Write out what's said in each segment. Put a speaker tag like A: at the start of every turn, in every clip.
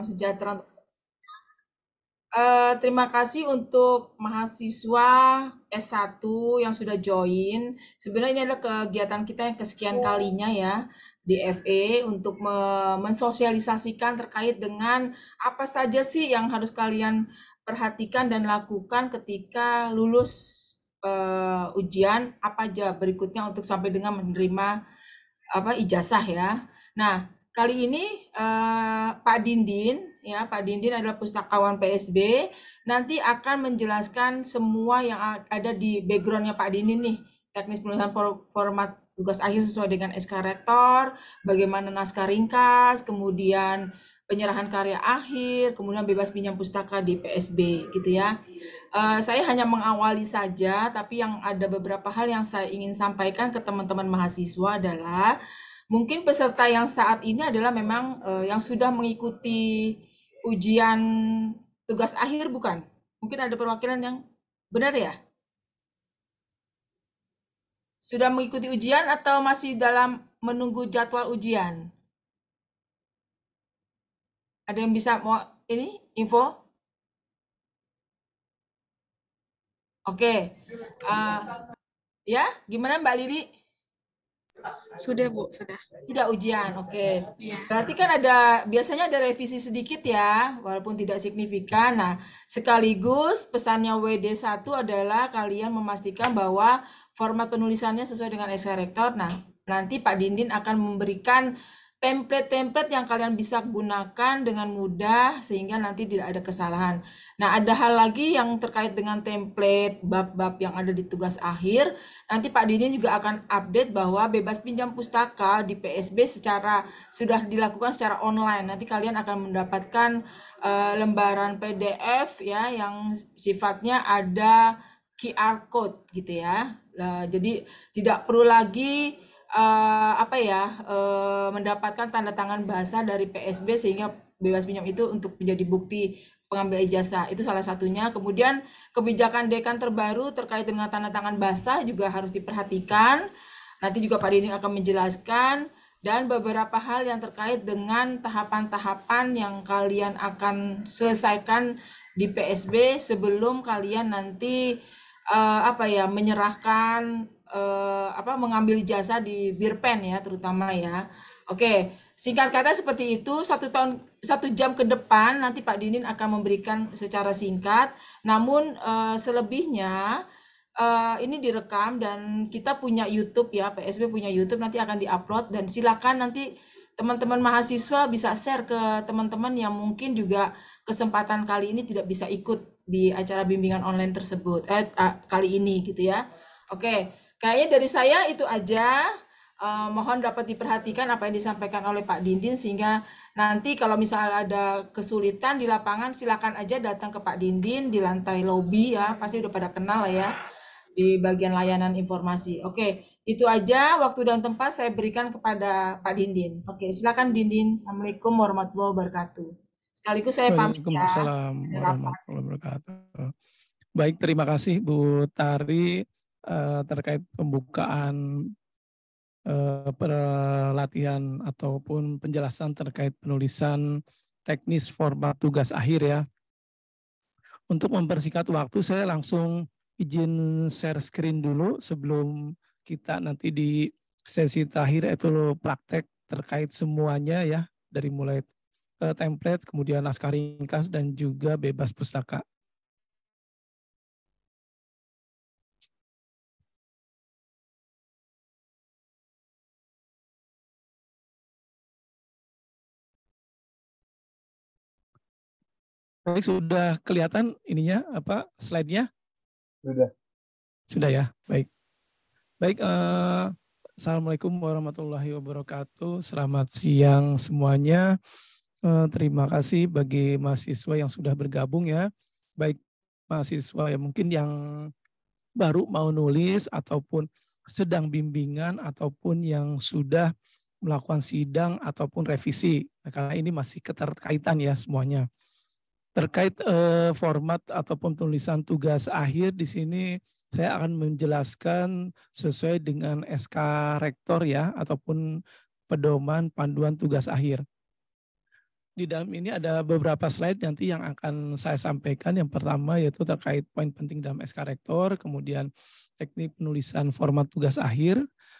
A: Sejahtera untuk terima kasih untuk mahasiswa S1 yang sudah join. Sebenarnya ini adalah kegiatan kita yang kesekian kalinya ya di FE untuk mensosialisasikan terkait dengan apa saja sih yang harus kalian perhatikan dan lakukan ketika lulus ujian apa aja berikutnya untuk sampai dengan menerima apa ijazah ya. Nah, kali ini Pak Dindin ya, Pak Dindin adalah pustakawan PSB, nanti akan menjelaskan semua yang ada di backgroundnya Pak Dindin nih, teknis penulisan format tugas akhir sesuai dengan SK Rektor, bagaimana naskah ringkas, kemudian penyerahan karya akhir, kemudian bebas pinjam pustaka di PSB gitu ya. Saya hanya mengawali saja, tapi yang ada beberapa hal yang saya ingin sampaikan ke teman-teman mahasiswa adalah mungkin peserta yang saat ini adalah memang yang sudah mengikuti ujian tugas akhir bukan? Mungkin ada perwakilan yang benar ya? Sudah mengikuti ujian atau masih dalam menunggu jadwal ujian? Ada yang bisa mau ini info? Oke. Eh, ya, gimana Mbak Lili?
B: Sudah, Bu, sudah.
A: Sudah ujian, oke.
B: Ya.
A: Berarti kan biasanya ada revisi sedikit ya, walaupun tidak signifikan. Nah, sekaligus pesannya WD1 adalah kalian memastikan bahwa format penulisannya sesuai dengan SK Rektor. Nah, nanti Pak Dindin akan memberikan template-template yang kalian bisa gunakan dengan mudah sehingga nanti tidak ada kesalahan. Nah, ada hal lagi yang terkait dengan template bab-bab yang ada di tugas akhir. Nanti Pak Dini juga akan update bahwa bebas pinjam pustaka di PSB sudah dilakukan secara online. Nanti kalian akan mendapatkan lembaran PDF ya yang sifatnya ada QR code gitu ya. Jadi tidak perlu lagi mendapatkan tanda tangan basah dari PSB sehingga bebas pinjam itu untuk menjadi bukti pengambil ijazah. Itu salah satunya. Kemudian kebijakan dekan terbaru terkait dengan tanda tangan basah juga harus diperhatikan. Nanti juga Pak Dini akan menjelaskan dan beberapa hal yang terkait dengan tahapan-tahapan yang kalian akan selesaikan di PSB sebelum kalian nanti menyerahkan mengambil jasa di Birpen ya terutama ya. Oke, singkat kata seperti itu. 1 jam ke depan nanti Pak Dinin akan memberikan secara singkat. Namun selebihnya ini direkam dan kita punya YouTube ya, PSB punya YouTube nanti akan diupload dan silakan nanti teman-teman mahasiswa bisa share ke teman-teman yang mungkin juga kesempatan kali ini tidak bisa ikut di acara bimbingan online tersebut kali ini gitu ya. Oke, kayaknya dari saya itu aja. Mohon dapat diperhatikan apa yang disampaikan oleh Pak Dindin sehingga nanti kalau misalnya ada kesulitan di lapangan silakan aja datang ke Pak Dindin di lantai lobi ya, pasti udah pada kenal lah ya di bagian layanan informasi. Oke, itu aja waktu dan tempat saya berikan kepada Pak Dindin. Oke, silakan Dindin. Assalamualaikum warahmatullahi wabarakatuh. Sekaligus saya pamit ya.
C: Waalaikumsalam
A: Ada rapat.
C: warahmatullahi wabarakatuh. Baik, terima kasih Bu Tari terkait pembukaan pelatihan ataupun penjelasan terkait penulisan teknis format tugas akhir ya. Untuk mempersingkat waktu, saya langsung izin share screen dulu sebelum kita nanti di sesi terakhir yaitu praktek terkait semuanya ya, dari mulai template, kemudian naskah ringkas, dan juga bebas pustaka. Baik, sudah kelihatan ininya apa slide-nya?
D: Sudah.
C: Sudah ya, baik. Baik, Assalamualaikum warahmatullahi wabarakatuh. Selamat siang semuanya. Terima kasih bagi mahasiswa yang sudah bergabung ya. Baik mahasiswa yang mungkin yang baru mau nulis ataupun sedang bimbingan ataupun yang sudah melakukan sidang ataupun revisi. Nah, karena ini masih keterkaitan ya semuanya. Terkait format ataupun tulisan tugas akhir di sini saya akan menjelaskan sesuai dengan SK Rektor ya ataupun pedoman panduan tugas akhir. Di dalam ini ada beberapa slide nanti yang akan saya sampaikan. Yang pertama yaitu terkait poin penting dalam SK Rektor, kemudian teknik penulisan format tugas akhir,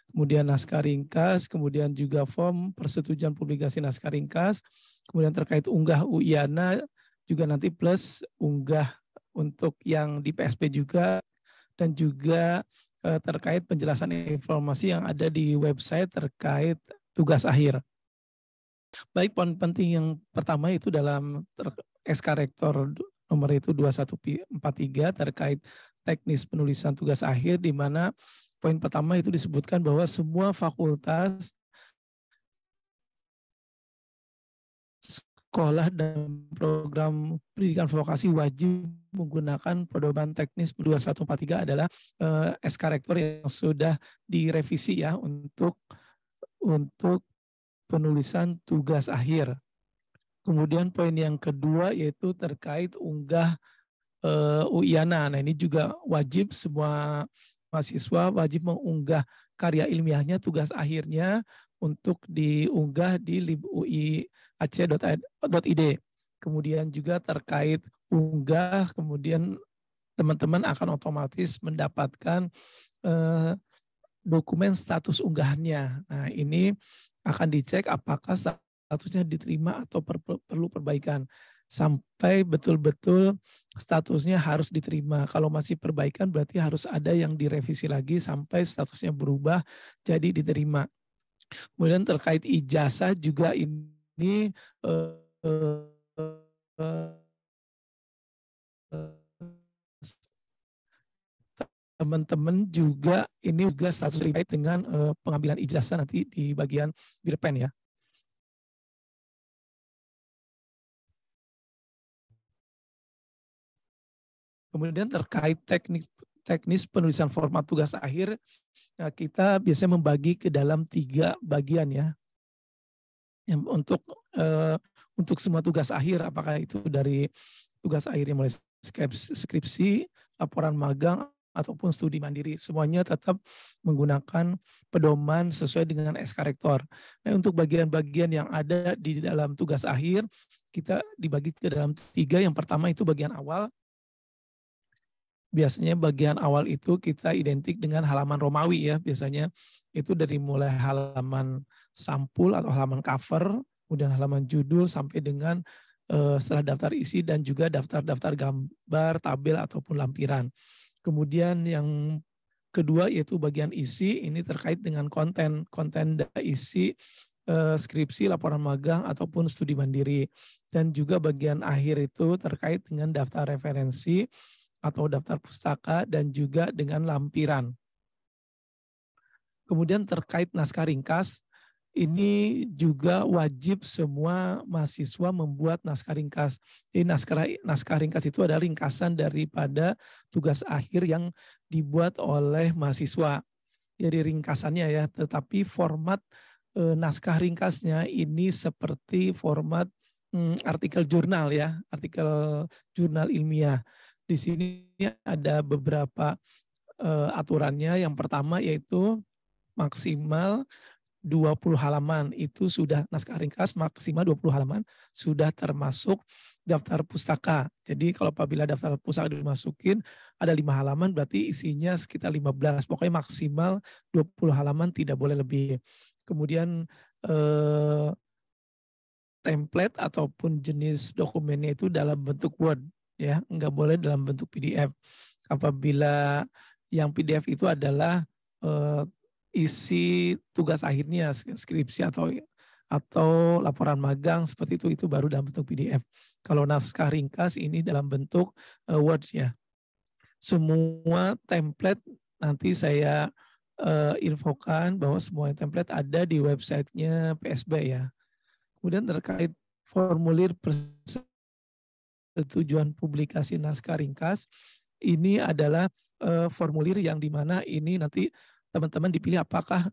C: kemudian naskah ringkas, kemudian juga form persetujuan publikasi naskah ringkas, kemudian terkait unggah UIANA juga nanti plus unggah untuk yang di PSP juga, dan juga terkait penjelasan informasi yang ada di website terkait tugas akhir. Baik, poin penting yang pertama itu dalam SK Rektor nomor itu 2143 terkait teknis penulisan tugas akhir, di mana poin pertama itu disebutkan bahwa semua fakultas, sekolah dan program pendidikan vokasi wajib menggunakan pedoman teknis 2143 adalah SK Rektor yang sudah direvisi ya untuk penulisan tugas akhir. Kemudian poin yang kedua yaitu terkait unggah UIANA. Nah, ini juga wajib, semua mahasiswa wajib mengunggah karya ilmiahnya, tugas akhirnya untuk diunggah di libuiac.id. Kemudian juga terkait unggah, kemudian teman-teman akan otomatis mendapatkan dokumen status unggahannya. Nah, ini akan dicek apakah statusnya diterima atau perlu perbaikan. Sampai betul-betul statusnya harus diterima. Kalau masih perbaikan berarti harus ada yang direvisi lagi sampai statusnya berubah jadi diterima. Kemudian terkait ijazah juga ini teman-teman juga ini juga status terkait dengan pengambilan ijazah nanti di bagian Birpen ya. Kemudian terkait teknis penulisan format tugas akhir, nah kita biasanya membagi ke dalam 3 bagian ya. Yang untuk semua tugas akhir, apakah itu dari tugas akhir yang mulai skripsi, laporan magang, ataupun studi mandiri, semuanya tetap menggunakan pedoman sesuai dengan SK Rektor. Nah, untuk bagian-bagian yang ada di dalam tugas akhir, kita dibagi ke dalam 3. Yang pertama itu bagian awal. Biasanya bagian awal itu kita identik dengan halaman Romawi ya, biasanya itu dari mulai halaman sampul atau halaman cover, kemudian halaman judul sampai dengan setelah daftar isi dan juga daftar-daftar gambar, tabel ataupun lampiran. Kemudian yang kedua yaitu bagian isi, ini terkait dengan konten isi skripsi, laporan magang ataupun studi mandiri. Dan juga bagian akhir itu terkait dengan daftar referensi atau daftar pustaka dan juga dengan lampiran. Kemudian terkait naskah ringkas, ini juga wajib semua mahasiswa membuat naskah ringkas. Jadi naskah ringkas itu adalah ringkasan daripada tugas akhir yang dibuat oleh mahasiswa. Jadi ringkasannya ya, tetapi format naskah ringkasnya ini seperti format artikel jurnal ya, artikel jurnal ilmiah. Di sini ada beberapa aturannya. Yang pertama yaitu maksimal 20 halaman itu sudah naskah ringkas, maksimal 20 halaman sudah termasuk daftar pustaka. Jadi kalau apabila daftar pustaka dimasukin ada 5 halaman berarti isinya sekitar 15. Pokoknya maksimal 20 halaman, tidak boleh lebih. Kemudian template ataupun jenis dokumennya itu dalam bentuk Word ya, enggak boleh dalam bentuk PDF. Apabila yang PDF itu adalah isi tugas akhirnya, skripsi atau laporan magang seperti itu baru dalam bentuk PDF. Kalau naskah ringkas ini dalam bentuk Word ya. Semua template nanti saya infokan bahwa semua template ada di websitenya PSB ya. Kemudian terkait formulir persetujuan publikasi naskah ringkas, ini adalah formulir yang dimana ini nanti teman-teman dipilih apakah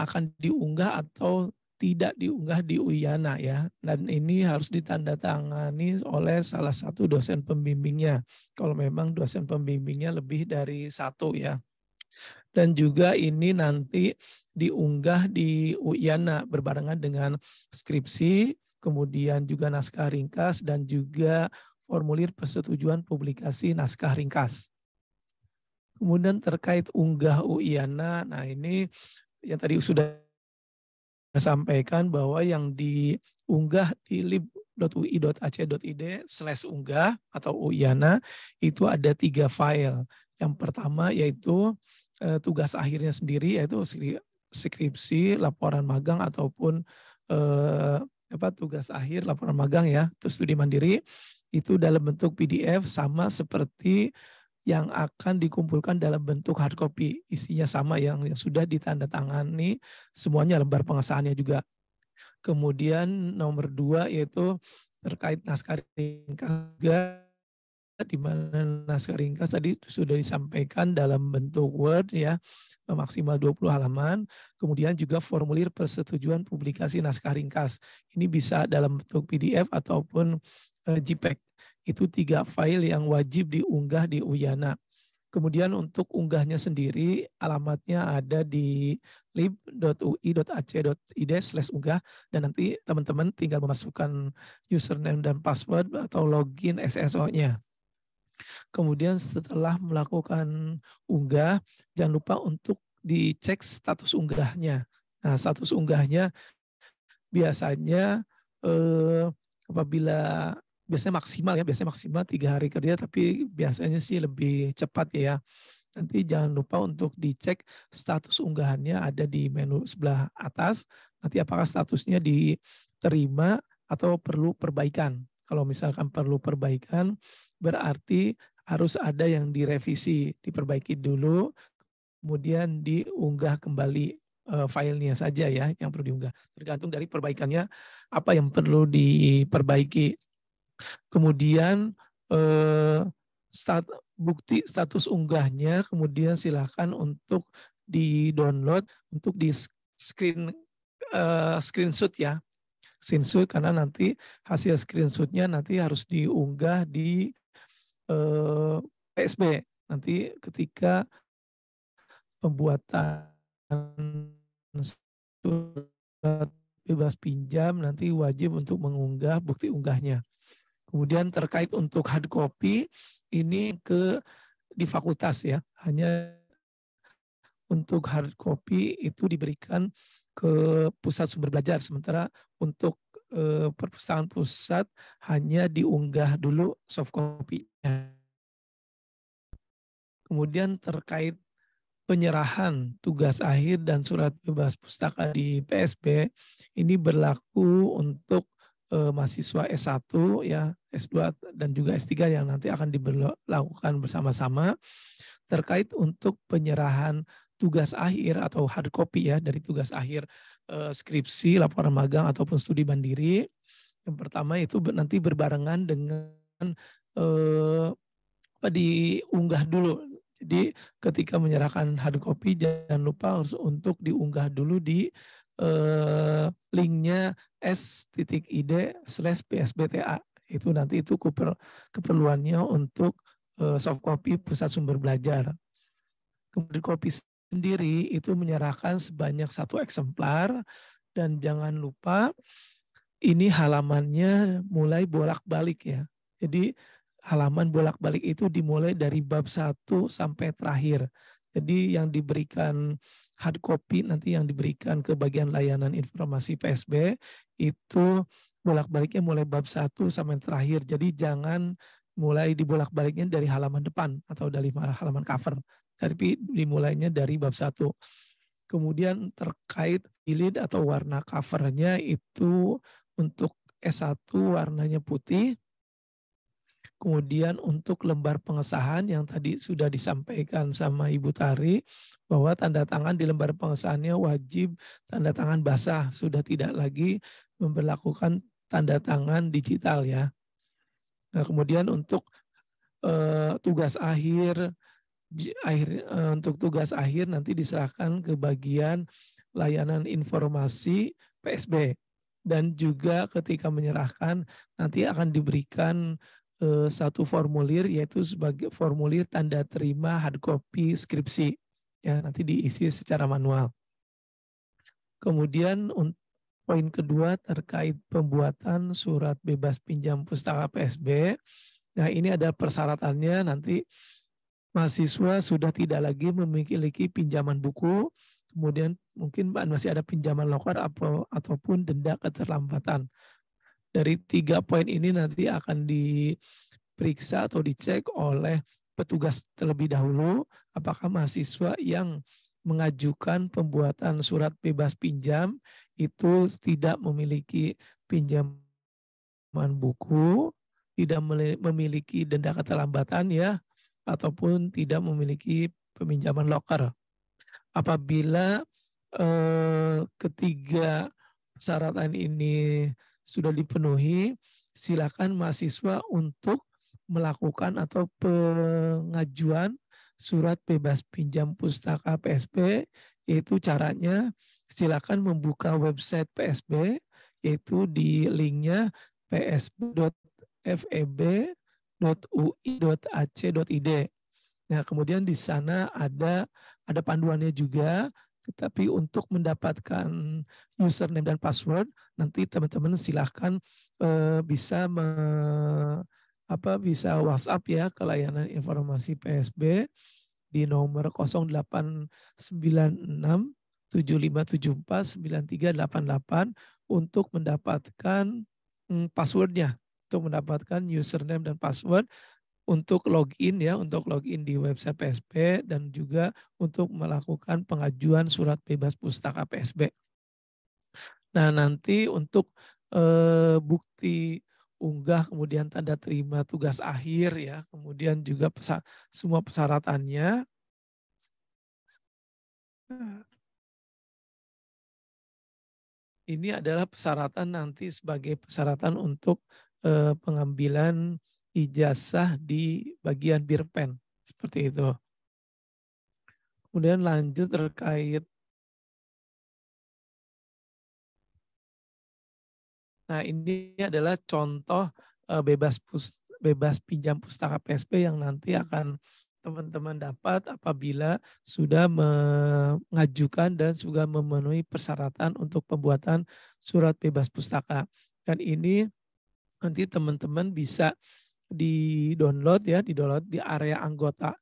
C: akan diunggah atau tidak diunggah di UIANA ya. Dan ini harus ditandatangani oleh salah satu dosen pembimbingnya. Kalau memang dosen pembimbingnya lebih dari 1 ya. Dan juga ini nanti diunggah di UIANA berbarengan dengan skripsi, kemudian juga naskah ringkas, dan juga formulir persetujuan publikasi naskah ringkas. Kemudian terkait unggah UIANA, nah ini yang tadi sudah saya sampaikan bahwa yang diunggah di lib.ui.ac.id/unggah atau UIANA itu ada 3 file. Yang pertama yaitu tugas akhirnya sendiri, yaitu skripsi, laporan magang ataupun tugas akhir, laporan magang ya, itu studi mandiri, itu dalam bentuk PDF sama seperti yang akan dikumpulkan dalam bentuk hard copy. Isinya sama yang sudah ditandatangani semuanya, lembar pengesahannya juga. Kemudian nomor 2 yaitu terkait naskah ringkas juga, di mana naskah ringkas tadi sudah disampaikan dalam bentuk Word ya, maksimal 20 halaman. Kemudian juga formulir persetujuan publikasi naskah ringkas. Ini bisa dalam bentuk PDF ataupun JPEG. Itu 3 file yang wajib diunggah di UIANA. Kemudian untuk unggahnya sendiri, alamatnya ada di lib.ui.ac.id/unggah, dan nanti teman-teman tinggal memasukkan username dan password atau login SSO-nya. Kemudian setelah melakukan unggah, jangan lupa untuk dicek status unggahnya. Nah, status unggahnya biasanya apabila biasanya maksimal 3 hari kerja, tapi biasanya sih lebih cepat ya. Nanti jangan lupa untuk dicek status unggahannya, ada di menu sebelah atas. Nanti apakah statusnya diterima atau perlu perbaikan. Kalau misalkan perlu perbaikan, berarti harus ada yang direvisi, diperbaiki dulu, kemudian diunggah kembali filenya saja ya yang perlu diunggah. Tergantung dari perbaikannya apa yang perlu diperbaiki. Kemudian bukti status unggahnya, kemudian silakan untuk di-download, untuk di screenshot ya. Screenshot, karena nanti hasil screenshotnya nanti harus diunggah di PSB. Nanti ketika pembuatan surat bebas pinjam, nanti wajib untuk mengunggah bukti unggahnya. Kemudian terkait untuk hard copy, ini di fakultas ya, hanya untuk hard copy itu diberikan ke pusat sumber belajar, sementara untuk perpustakaan pusat hanya diunggah dulu soft copy-nya. Kemudian terkait penyerahan tugas akhir dan surat bebas pustaka di PSB, ini berlaku untuk mahasiswa S1 ya, S2 dan juga S3 yang nanti akan dilakukan bersama-sama. Terkait untuk penyerahan tugas akhir atau hard copy ya, dari tugas akhir skripsi, laporan magang ataupun studi mandiri. Yang pertama itu nanti berbarengan dengan diunggah dulu. Jadi ketika menyerahkan hard copy, jangan lupa harus untuk diunggah dulu di linknya s.id/psbta. Itu nanti itu keperluannya untuk soft copy pusat sumber belajar. Kemudian copy sendiri itu menyerahkan sebanyak 1 eksemplar, dan jangan lupa ini halamannya mulai bolak-balik ya. Jadi halaman bolak-balik itu dimulai dari bab 1 sampai terakhir. Jadi yang diberikan hard copy nanti yang diberikan ke bagian layanan informasi PSB itu bolak-baliknya mulai bab 1 sampai terakhir. Jadi jangan mulai dibolak-baliknya dari halaman depan atau dari halaman cover, tapi dimulainya dari bab 1. Kemudian terkait jilid atau warna covernya itu untuk S1 warnanya putih. Kemudian untuk lembar pengesahan yang tadi sudah disampaikan sama Ibu Tari, bahwa tanda tangan di lembar pengesahannya wajib tanda tangan basah, sudah tidak lagi memberlakukan tanda tangan digital ya. Nah, kemudian untuk tugas akhir untuk tugas akhir nanti diserahkan ke bagian layanan informasi PSB, dan juga ketika menyerahkan nanti akan diberikan satu formulir, yaitu sebagai formulir tanda terima hard copy skripsi ya, nanti diisi secara manual. Kemudian Poin kedua terkait pembuatan surat bebas pinjam pustaka PSB. Nah, ini ada persyaratannya, nanti mahasiswa sudah tidak lagi memiliki pinjaman buku, kemudian mungkin masih ada pinjaman loker ataupun denda keterlambatan. Dari 3 poin ini nanti akan diperiksa atau dicek oleh petugas terlebih dahulu apakah mahasiswa yang mengajukan pembuatan surat bebas pinjam itu tidak memiliki pinjaman buku, tidak memiliki denda keterlambatan ya, ataupun tidak memiliki peminjaman loker. Apabila ketiga persyaratan ini sudah dipenuhi, silakan mahasiswa untuk melakukan atau pengajuan surat bebas pinjam pustaka PSB, yaitu caranya silakan membuka website PSB, yaitu di linknya psb.feb.ui.ac.id. Nah, kemudian di sana ada panduannya juga, tetapi untuk mendapatkan username dan password nanti teman-teman silahkan bisa bisa WhatsApp ya ke layanan informasi PSB di nomor 0896 7574 9388 untuk mendapatkan passwordnya, untuk mendapatkan username dan password untuk login ya, untuk login di website PSB dan juga untuk melakukan pengajuan surat bebas pustaka PSB. Nah, nanti untuk bukti unggah, kemudian tanda terima tugas akhir ya, kemudian juga semua persyaratannya. Ini adalah persyaratan nanti sebagai persyaratan untuk pengambilan ijazah di bagian Birpen, seperti itu. Kemudian lanjut terkait, nah ini adalah contoh bebas pinjam pustaka PSB yang nanti akan teman-teman dapat apabila sudah mengajukan dan juga memenuhi persyaratan untuk pembuatan surat bebas pustaka. Dan ini nanti teman-teman bisa di-download ya, di-download di area anggota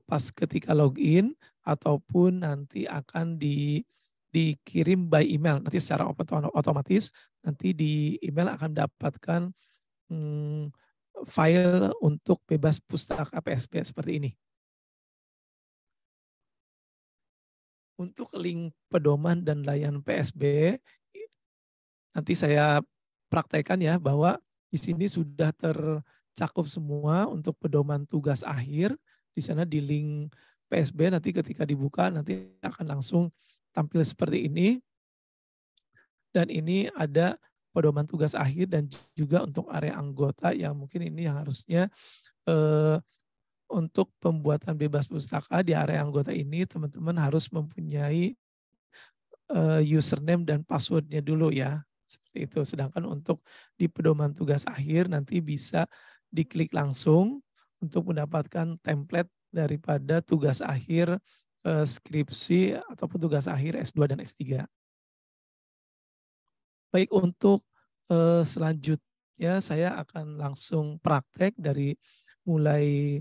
C: pas ketika login ataupun nanti akan dikirim by email. Nanti secara otomatis nanti di email akan dapatkan file untuk bebas pustaka PSB seperti ini. Untuk link pedoman dan layanan PSB, nanti saya praktekkan ya bahwa di sini sudah tercakup semua untuk pedoman tugas akhir. Di sana di link PSB nanti ketika dibuka nanti akan langsung tampil seperti ini. Dan ini ada pedoman tugas akhir dan juga untuk area anggota yang mungkin ini yang harusnya untuk pembuatan bebas pustaka di area anggota ini teman-teman harus mempunyai username dan passwordnya dulu ya. Seperti itu. Sedangkan untuk di pedoman tugas akhir nanti bisa diklik langsung untuk mendapatkan template daripada tugas akhir skripsi ataupun tugas akhir S2 dan S3. Baik, untuk selanjutnya saya akan langsung praktek dari mulai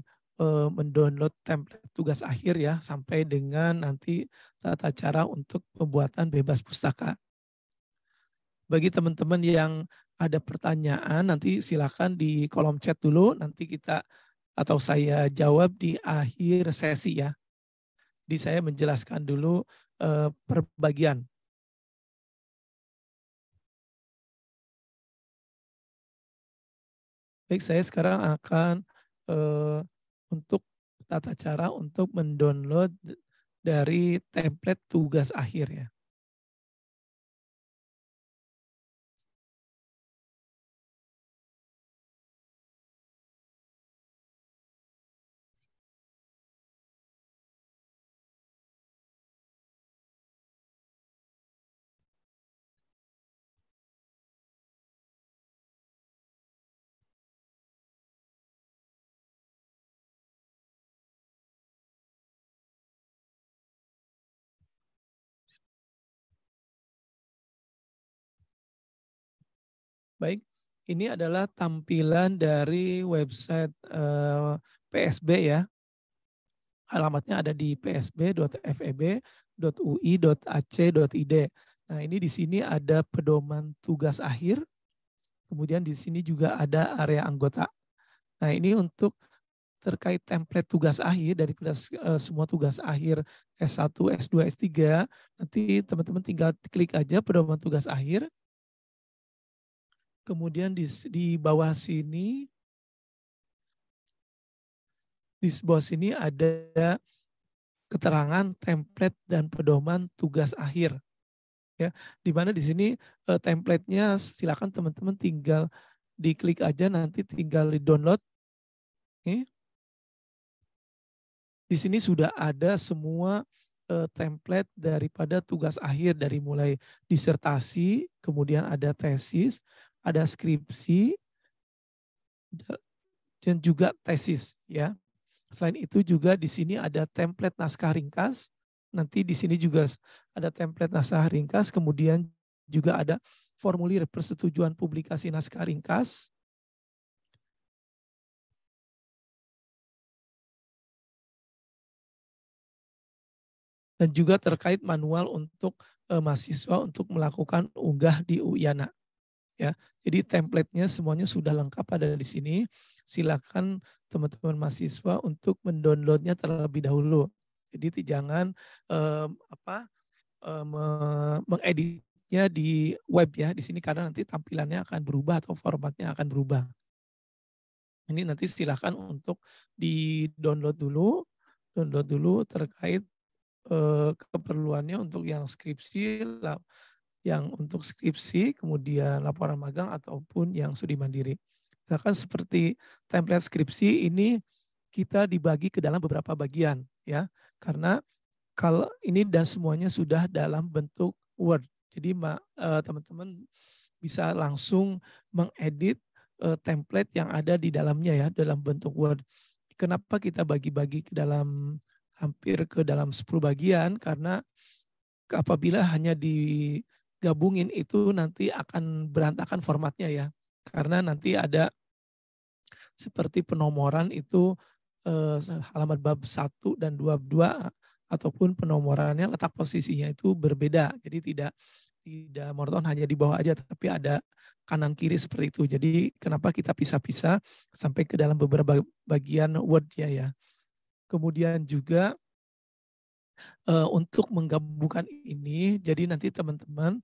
C: mendownload template tugas akhir ya sampai dengan nanti tata cara untuk pembuatan bebas pustaka. Bagi teman-teman yang ada pertanyaan nanti silakan di kolom chat dulu, nanti kita atau saya jawab di akhir sesi ya. Jadi saya menjelaskan dulu per bagian. Baik, saya sekarang akan untuk tata cara untuk mendownload dari template tugas akhir ya. Baik, ini adalah tampilan dari website PSB ya. Alamatnya ada di psb.feb.ui.ac.id. Nah, ini di sini ada pedoman tugas akhir, kemudian di sini juga ada area anggota. Nah, ini untuk terkait template tugas akhir daripada semua tugas akhir S1, S2, S3, nanti teman-teman tinggal klik aja pedoman tugas akhir. Kemudian di bawah sini, di bawah sini ada keterangan template dan pedoman tugas akhir. Ya, di mana di sini template-nya silakan teman-teman tinggal diklik aja, nanti tinggal di-download. Di sini sudah ada semua template daripada tugas akhir, dari mulai disertasi, kemudian ada tesis, ada skripsi, dan juga tesis ya. Selain itu juga di sini ada template naskah ringkas. Nanti di sini juga ada template naskah ringkas, kemudian juga ada formulir persetujuan publikasi naskah ringkas. Dan juga terkait manual untuk mahasiswa untuk melakukan unggah di Uyana. Ya, jadi template-nya semuanya sudah lengkap ada di sini. Silakan teman-teman mahasiswa untuk mendownloadnya terlebih dahulu. Jadi jangan mengeditnya di web ya di sini, karena nanti tampilannya akan berubah atau formatnya akan berubah. Ini nanti silakan untuk download dulu terkait keperluannya untuk yang skripsi, untuk skripsi, kemudian laporan magang ataupun yang studi mandiri. Misalkan seperti template skripsi ini kita dibagi ke dalam beberapa bagian ya, karena kalau ini dan semuanya sudah dalam bentuk Word. Jadi teman-teman bisa langsung mengedit template yang ada di dalamnya ya dalam bentuk Word. Kenapa kita bagi-bagi ke dalam hampir ke dalam 10 bagian? Karena apabila hanya digabungin itu nanti akan berantakan formatnya ya. Karena nanti ada seperti penomoran itu halaman bab 1 dan 2 ataupun penomorannya letak posisinya itu berbeda. Jadi tidak monoton hanya di bawah aja, tapi ada kanan kiri seperti itu. Jadi kenapa kita pisah-pisah sampai ke dalam beberapa bagian Word-nya ya. Kemudian juga untuk menggabungkan ini, jadi nanti teman-teman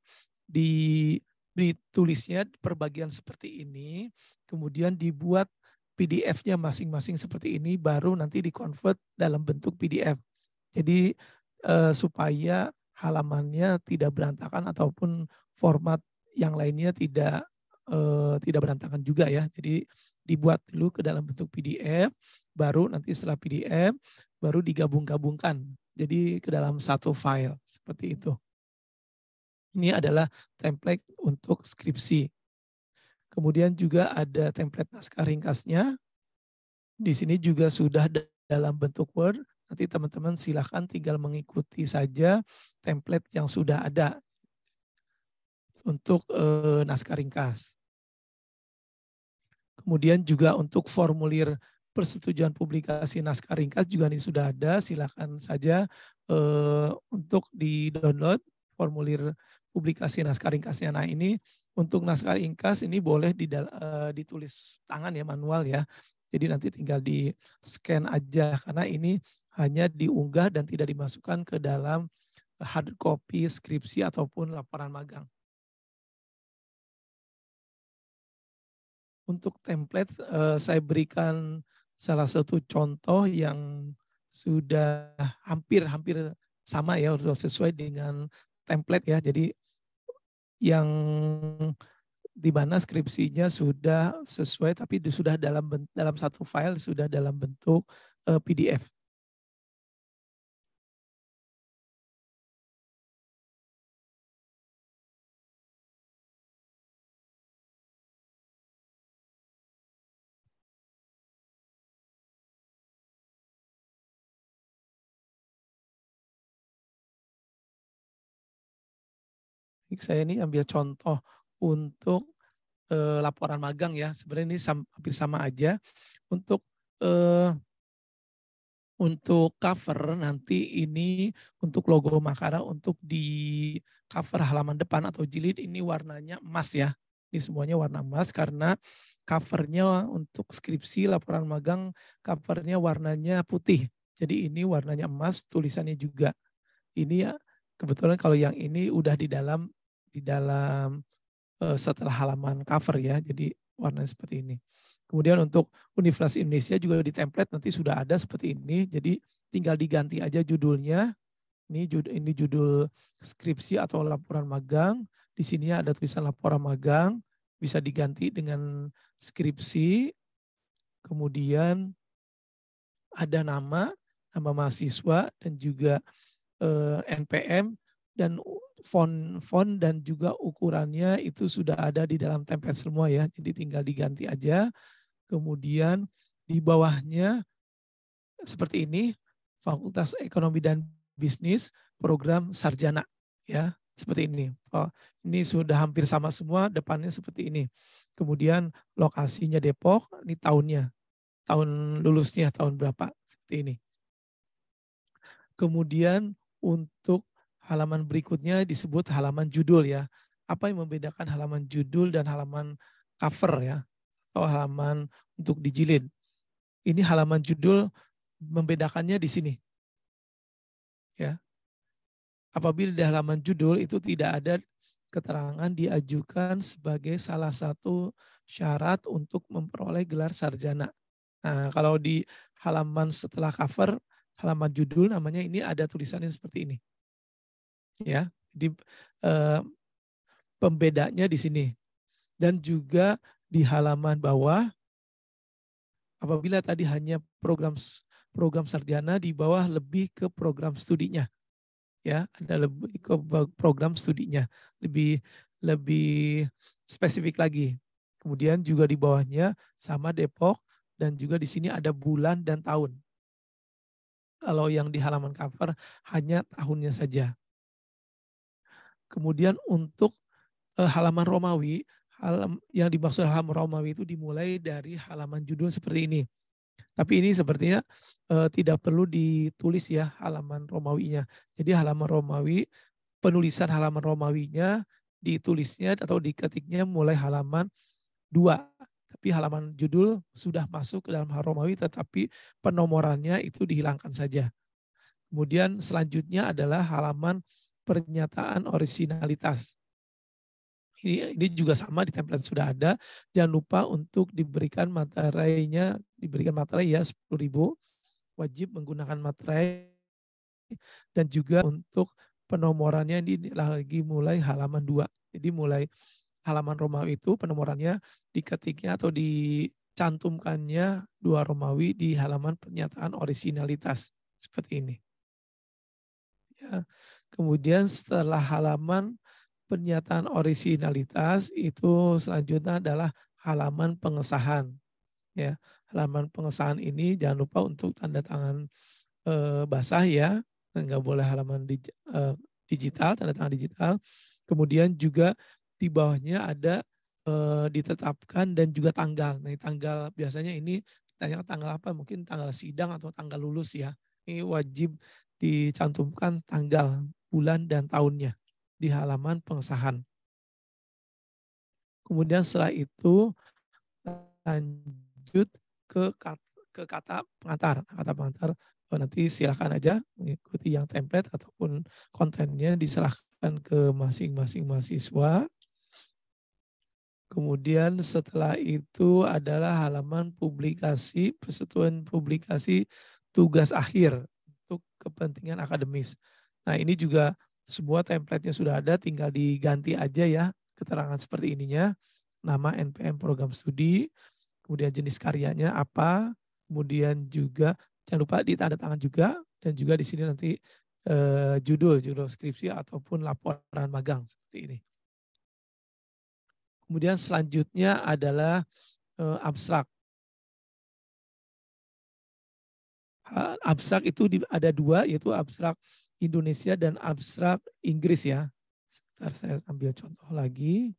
C: ditulisnya per bagian seperti ini, kemudian dibuat PDF-nya masing-masing seperti ini, baru nanti di-convert dalam bentuk PDF. Jadi supaya halamannya tidak berantakan ataupun format yang lainnya tidak berantakan juga ya. Jadi dibuat dulu ke dalam bentuk PDF, baru nanti setelah PDF baru digabung-gabungkan. Jadi ke dalam satu file seperti itu. Ini adalah template untuk skripsi. Kemudian juga ada template naskah ringkasnya. Di sini juga sudah dalam bentuk Word. Nanti teman-teman silahkan tinggal mengikuti saja template yang sudah ada untuk naskah ringkas. Kemudian juga untuk formulir persetujuan publikasi naskah ringkas juga ini sudah ada. Silakan saja untuk di-download formulir publikasi naskah ringkasnya. Nah, ini untuk naskah ringkas ini boleh ditulis tangan ya, manual ya. Jadi nanti tinggal di-scan aja karena ini hanya diunggah dan tidak dimasukkan ke dalam hard copy skripsi ataupun laporan magang. Untuk template saya berikan salah satu contoh yang sudah hampir sama ya, sudah sesuai dengan template ya. Jadi yang di mana skripsinya sudah sesuai tapi sudah dalam satu file, sudah dalam bentuk PDF. Saya ini ambil contoh untuk laporan magang ya. Sebenarnya ini hampir sama aja. Untuk eh, untuk cover nanti ini untuk logo Makara untuk di cover halaman depan atau jilid ini warnanya emas ya. Ini semuanya warna emas karena covernya untuk skripsi laporan magang covernya warnanya putih. Jadi ini warnanya emas, tulisannya juga. Ini ya kebetulan kalau yang ini udah di dalam setelah halaman cover ya. Jadi warnanya seperti ini. Kemudian untuk Universitas Indonesia juga di template nanti sudah ada seperti ini. Jadi tinggal diganti aja judulnya. Ini judul skripsi atau laporan magang. Di sini ada tulisan laporan magang. Bisa diganti dengan skripsi. Kemudian ada nama mahasiswa dan juga NPM dan font dan juga ukurannya itu sudah ada di dalam template semua ya. Jadi tinggal diganti aja. Kemudian di bawahnya seperti ini, Fakultas Ekonomi dan Bisnis, program sarjana ya, seperti ini. Oh, ini sudah hampir sama semua, depannya seperti ini. Kemudian lokasinya Depok, ini tahunnya, tahun lulusnya tahun berapa, seperti ini. Kemudian untuk halaman berikutnya disebut halaman judul ya. Apa yang membedakan halaman judul dan halaman cover ya, atau halaman untuk dijilid. Ini halaman judul membedakannya di sini. Ya. Apabila di halaman judul itu tidak ada keterangan diajukan sebagai salah satu syarat untuk memperoleh gelar sarjana. Nah, kalau di halaman setelah cover, halaman judul namanya ini ada tulisannya seperti ini. Ya. Jadi pembedanya di sini. Dan juga di halaman bawah apabila tadi hanya program sarjana, di bawah lebih ke program studinya. Ya, ada lebih ke program studinya, lebih spesifik lagi. Kemudian juga di bawahnya sama Depok dan juga di sini ada bulan dan tahun. Kalau yang di halaman cover hanya tahunnya saja. Kemudian untuk halaman Romawi, yang dimaksud halaman Romawi itu dimulai dari halaman judul seperti ini. Tapi ini sepertinya tidak perlu ditulis ya halaman Romawinya. Jadi halaman Romawi, penulisan halaman Romawinya ditulisnya atau diketiknya mulai halaman 2. Tapi halaman judul sudah masuk ke dalam Romawi tetapi penomorannya itu dihilangkan saja. Kemudian selanjutnya adalah halaman pernyataan orisinalitas. Ini juga sama di template sudah ada. Jangan lupa untuk diberikan materinya, diberikan materi ya 10.000. Wajib menggunakan materai dan juga untuk penomorannya ini lagi mulai halaman 2. Jadi mulai halaman Romawi itu penomorannya diketiknya atau dicantumkannya 2 Romawi di halaman pernyataan orisinalitas seperti ini. Ya. Kemudian setelah halaman pernyataan orisinalitas itu selanjutnya adalah halaman pengesahan. Ya, halaman pengesahan ini jangan lupa untuk tanda tangan basah ya, nggak boleh halaman digital, tanda tangan digital. Kemudian juga di bawahnya ada ditetapkan dan juga tanggal. Nah, tanggal biasanya ini ditanya tanggal apa? Mungkin tanggal sidang atau tanggal lulus ya. Ini wajib dicantumkan tanggal, bulan dan tahunnya di halaman pengesahan. Kemudian setelah itu lanjut ke kata pengantar. Kata pengantar nanti silakan aja mengikuti yang template ataupun kontennya diserahkan ke masing-masing mahasiswa. Kemudian setelah itu adalah halaman publikasi, persetujuan publikasi tugas akhir untuk kepentingan akademis. Nah ini juga semua template-nya sudah ada, tinggal diganti aja ya keterangan seperti ininya. Nama NPM program studi, kemudian jenis karyanya apa, kemudian juga jangan lupa ditanda tangan juga, dan juga di sini nanti judul skripsi ataupun laporan magang seperti ini. Kemudian selanjutnya adalah abstrak. Abstrak itu ada 2, yaitu abstrak Indonesia dan abstrak Inggris ya. Sebentar saya ambil contoh lagi.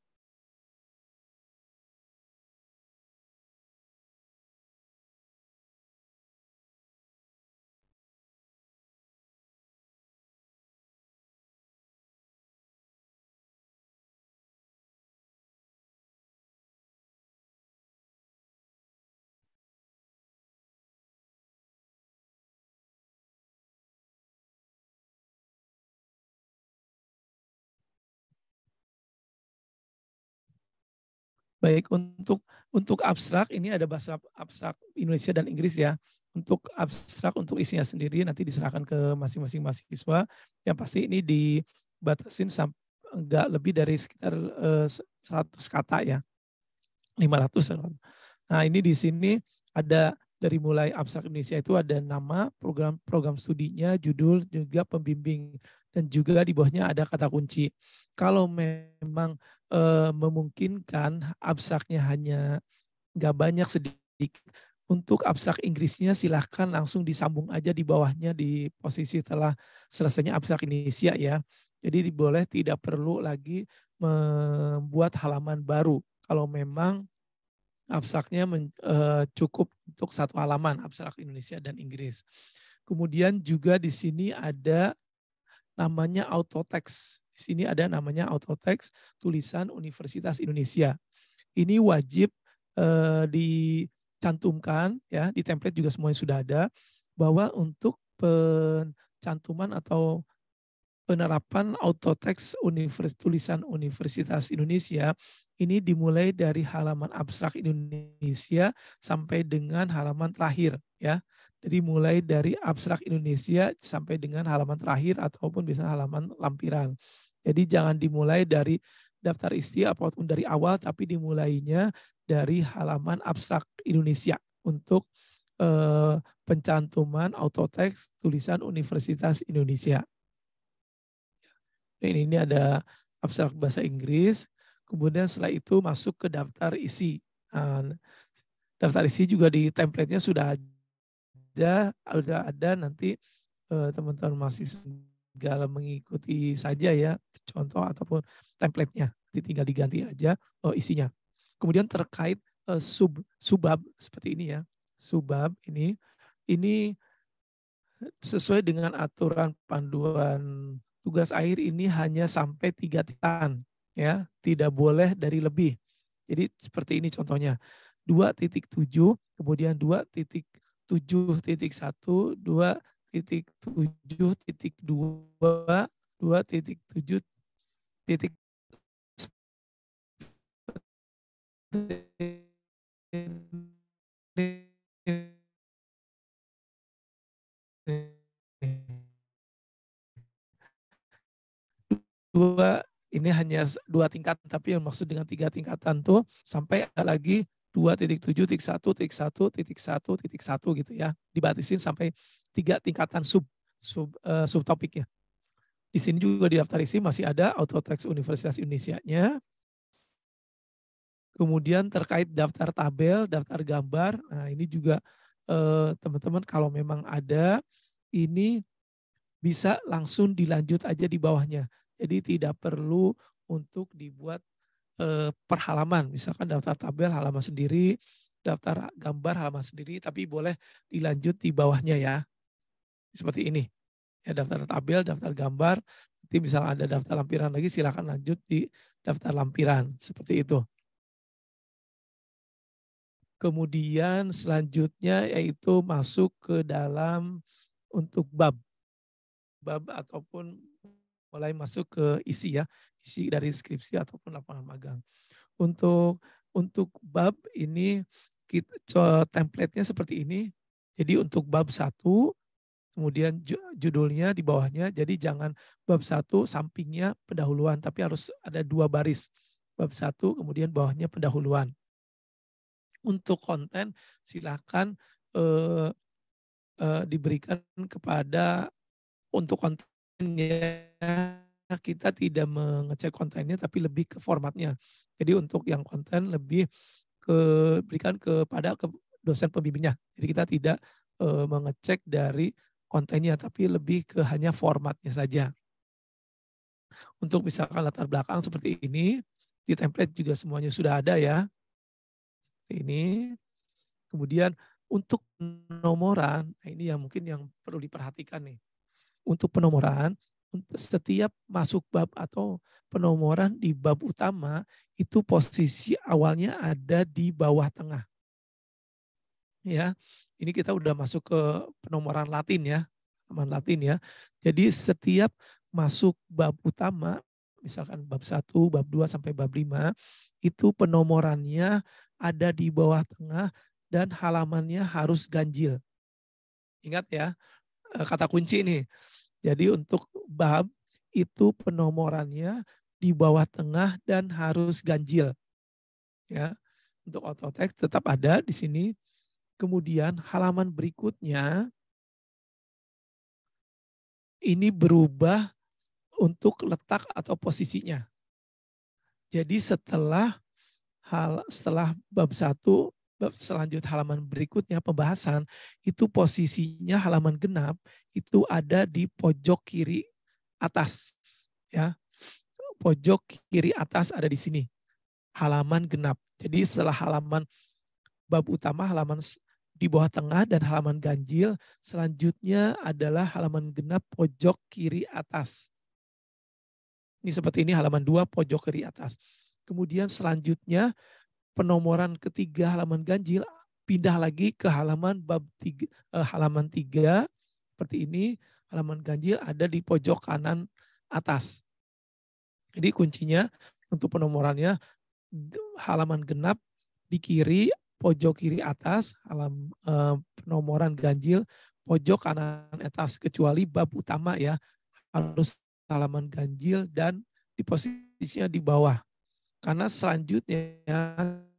C: Baik, untuk abstrak ini ada bahasa abstrak Indonesia dan Inggris ya. Untuk abstrak untuk isinya sendiri nanti diserahkan ke masing-masing mahasiswa. Yang pasti ini dibatasin enggak lebih dari sekitar 100 kata ya. 500. Nah, ini di sini ada dari mulai abstrak Indonesia itu ada nama, program studinya, judul, juga pembimbing, dan juga di bawahnya ada kata kunci. Kalau memang memungkinkan abstraknya hanya nggak banyak, sedikit, untuk abstrak Inggrisnya silahkan langsung disambung aja di bawahnya di posisi setelah selesainya abstrak Indonesia ya. Jadi boleh, tidak perlu lagi membuat halaman baru. Kalau memang abstraknya cukup untuk satu halaman, abstrak Indonesia dan Inggris. Kemudian juga di sini ada namanya auto text. Di sini ada namanya auto text tulisan Universitas Indonesia. Ini wajib dicantumkan ya, di template juga semuanya sudah ada, bahwa untuk pencantuman atau penerapan auto text tulisan Universitas Indonesia ini dimulai dari halaman abstrak Indonesia sampai dengan halaman terakhir ya. Jadi mulai dari abstrak Indonesia sampai dengan halaman terakhir ataupun bisa halaman lampiran. Jadi jangan dimulai dari daftar isi apapun dari awal, tapi dimulainya dari halaman abstrak Indonesia untuk pencantuman auto text tulisan Universitas Indonesia. Ini ada abstrak bahasa Inggris, kemudian setelah itu masuk ke daftar isi. Daftar isi juga di template-nya sudah ada nanti teman-teman masih segala mengikuti saja ya, contoh ataupun template-nya, tinggal diganti aja isinya. Kemudian terkait subbab seperti ini ya, subbab ini sesuai dengan aturan panduan tugas akhir ini hanya sampai 3 tingkatan ya, tidak boleh dari lebih. Jadi seperti ini contohnya. 2.7, kemudian 2.7.1, 2.7.2, 2.7. Ini hanya 2 tingkat, tapi yang maksud dengan 3 tingkatan tuh sampai ada lagi 2.7.1.1.1.1 gitu ya. Dibatasin sampai 3 tingkatan subtopiknya. Di sini juga di daftar isi masih ada auto text Universitas Indonesia-nya. Kemudian terkait daftar tabel, daftar gambar, nah ini juga teman-teman kalau memang ada, ini bisa langsung dilanjut aja di bawahnya. Jadi tidak perlu untuk dibuat per halaman. Misalkan daftar tabel halaman sendiri, daftar gambar halaman sendiri, tapi boleh dilanjut di bawahnya ya. Seperti ini. Ya, daftar tabel, daftar gambar, nanti misalnya ada daftar lampiran lagi, silakan lanjut di daftar lampiran. Seperti itu. Kemudian selanjutnya yaitu masuk ke dalam untuk bab ataupun mulai masuk ke isi ya, isi dari skripsi ataupun laporan magang. Untuk bab ini template-nya seperti ini. Jadi untuk bab 1, kemudian judulnya di bawahnya, jadi jangan bab 1 sampingnya pendahuluan, tapi harus ada 2 baris. Bab 1 kemudian bawahnya pendahuluan. Untuk konten silakan diberikan kepada untuk kontennya, kita tidak mengecek kontennya tapi lebih ke formatnya. Jadi untuk yang konten lebih berikan kepada dosen pembimbingnya. Jadi kita tidak mengecek dari kontennya tapi lebih ke hanya formatnya saja. Untuk misalkan latar belakang seperti ini, di template juga semuanya sudah ada ya. Seperti ini. Kemudian untuk penomoran, nah ini yang mungkin yang perlu diperhatikan nih. Untuk penomoran, setiap masuk bab atau penomoran di bab utama itu posisi awalnya ada di bawah tengah. Ya, ini kita udah masuk ke penomoran Latin ya, halaman Latin ya. Jadi setiap masuk bab utama, misalkan bab 1, bab 2 sampai bab 5, itu penomorannya ada di bawah tengah dan halamannya harus ganjil. Ingat ya, kata kunci nih. Jadi untuk bab itu penomorannya di bawah tengah dan harus ganjil. Ya, untuk autotext tetap ada di sini. Kemudian halaman berikutnya ini berubah untuk letak atau posisinya. Jadi setelah bab 1, bab selanjut halaman berikutnya pembahasan, itu posisinya halaman genap itu ada di pojok kiri atas, ya. Pojok kiri atas ada di sini. Halaman genap. Jadi setelah halaman bab utama halaman di bawah tengah dan halaman ganjil, selanjutnya adalah halaman genap pojok kiri atas. Ini seperti ini halaman 2 pojok kiri atas. Kemudian selanjutnya penomoran ketiga halaman ganjil pindah lagi ke halaman bab 3, halaman 3 seperti ini, halaman ganjil ada di pojok kanan atas. Jadi kuncinya untuk penomorannya halaman genap di kiri pojok kiri atas, penomoran ganjil pojok kanan atas, kecuali bab utama ya harus halaman ganjil dan di posisinya di bawah. Karena selanjutnya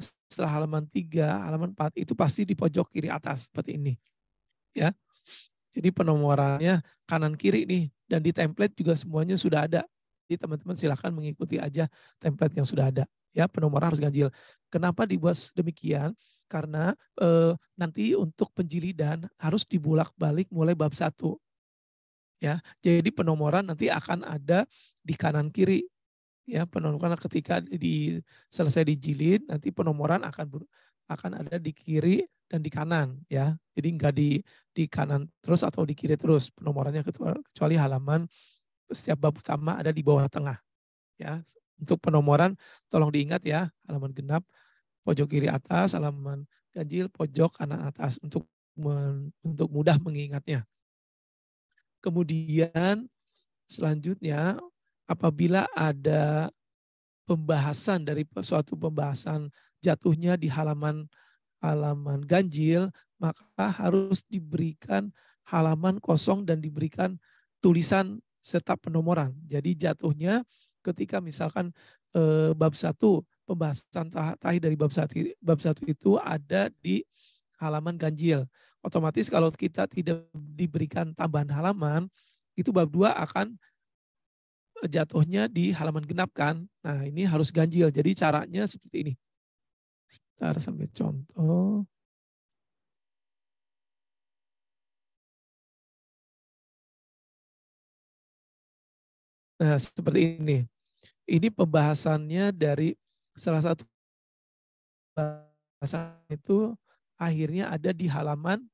C: setelah halaman 3, halaman 4 itu pasti di pojok kiri atas seperti ini. Ya. Jadi penomorannya kanan kiri nih, dan di template juga semuanya sudah ada. Jadi teman-teman silakan mengikuti aja template yang sudah ada. Ya, penomoran harus ganjil. Kenapa dibuat demikian? Karena nanti untuk penjilidan harus dibulak-balik mulai bab 1. Ya, jadi penomoran nanti akan ada di kanan kiri. Ya, penomoran ketika selesai dijilid, nanti penomoran akan ada di kiri dan di kanan, ya. Jadi enggak di kanan terus atau di kiri terus penomorannya, kecuali halaman setiap bab utama ada di bawah tengah, ya. Untuk penomoran tolong diingat ya, halaman genap pojok kiri atas, halaman ganjil pojok kanan atas untuk mudah mengingatnya. Kemudian selanjutnya apabila ada pembahasan dari suatu pembahasan jatuhnya di halaman ganjil, maka harus diberikan halaman kosong dan diberikan tulisan serta penomoran. Jadi jatuhnya ketika misalkan bab 1, pembahasan terakhir dari bab 1 itu ada di halaman ganjil. Otomatis kalau kita tidak diberikan tambahan halaman, itu bab 2 akan jatuhnya di halaman genap kan. Nah, ini harus ganjil. Jadi caranya seperti ini. Sebentar sampai contoh. Nah, seperti ini. Ini pembahasannya dari salah satu bahasan itu akhirnya ada di halaman